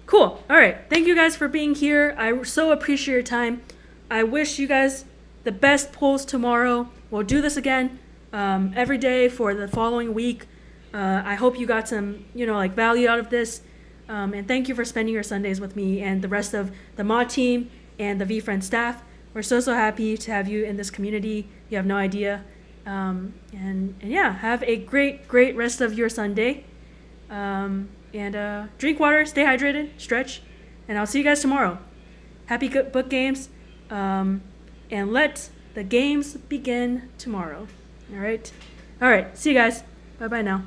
Cool, all right. Thank you guys for being here. I so appreciate your time. I wish you guys the best pulls tomorrow. We'll do this again every day for the following week. I hope you got some, value out of this. And thank you for spending your Sundays with me and the rest of the mod team and the VFriend staff. We're so happy to have you in this community. You have no idea. And yeah, have a great rest of your Sunday. And drink water, stay hydrated, stretch, and I'll see you guys tomorrow. Happy good book games. And let the games begin tomorrow. All right. See you guys. Bye now.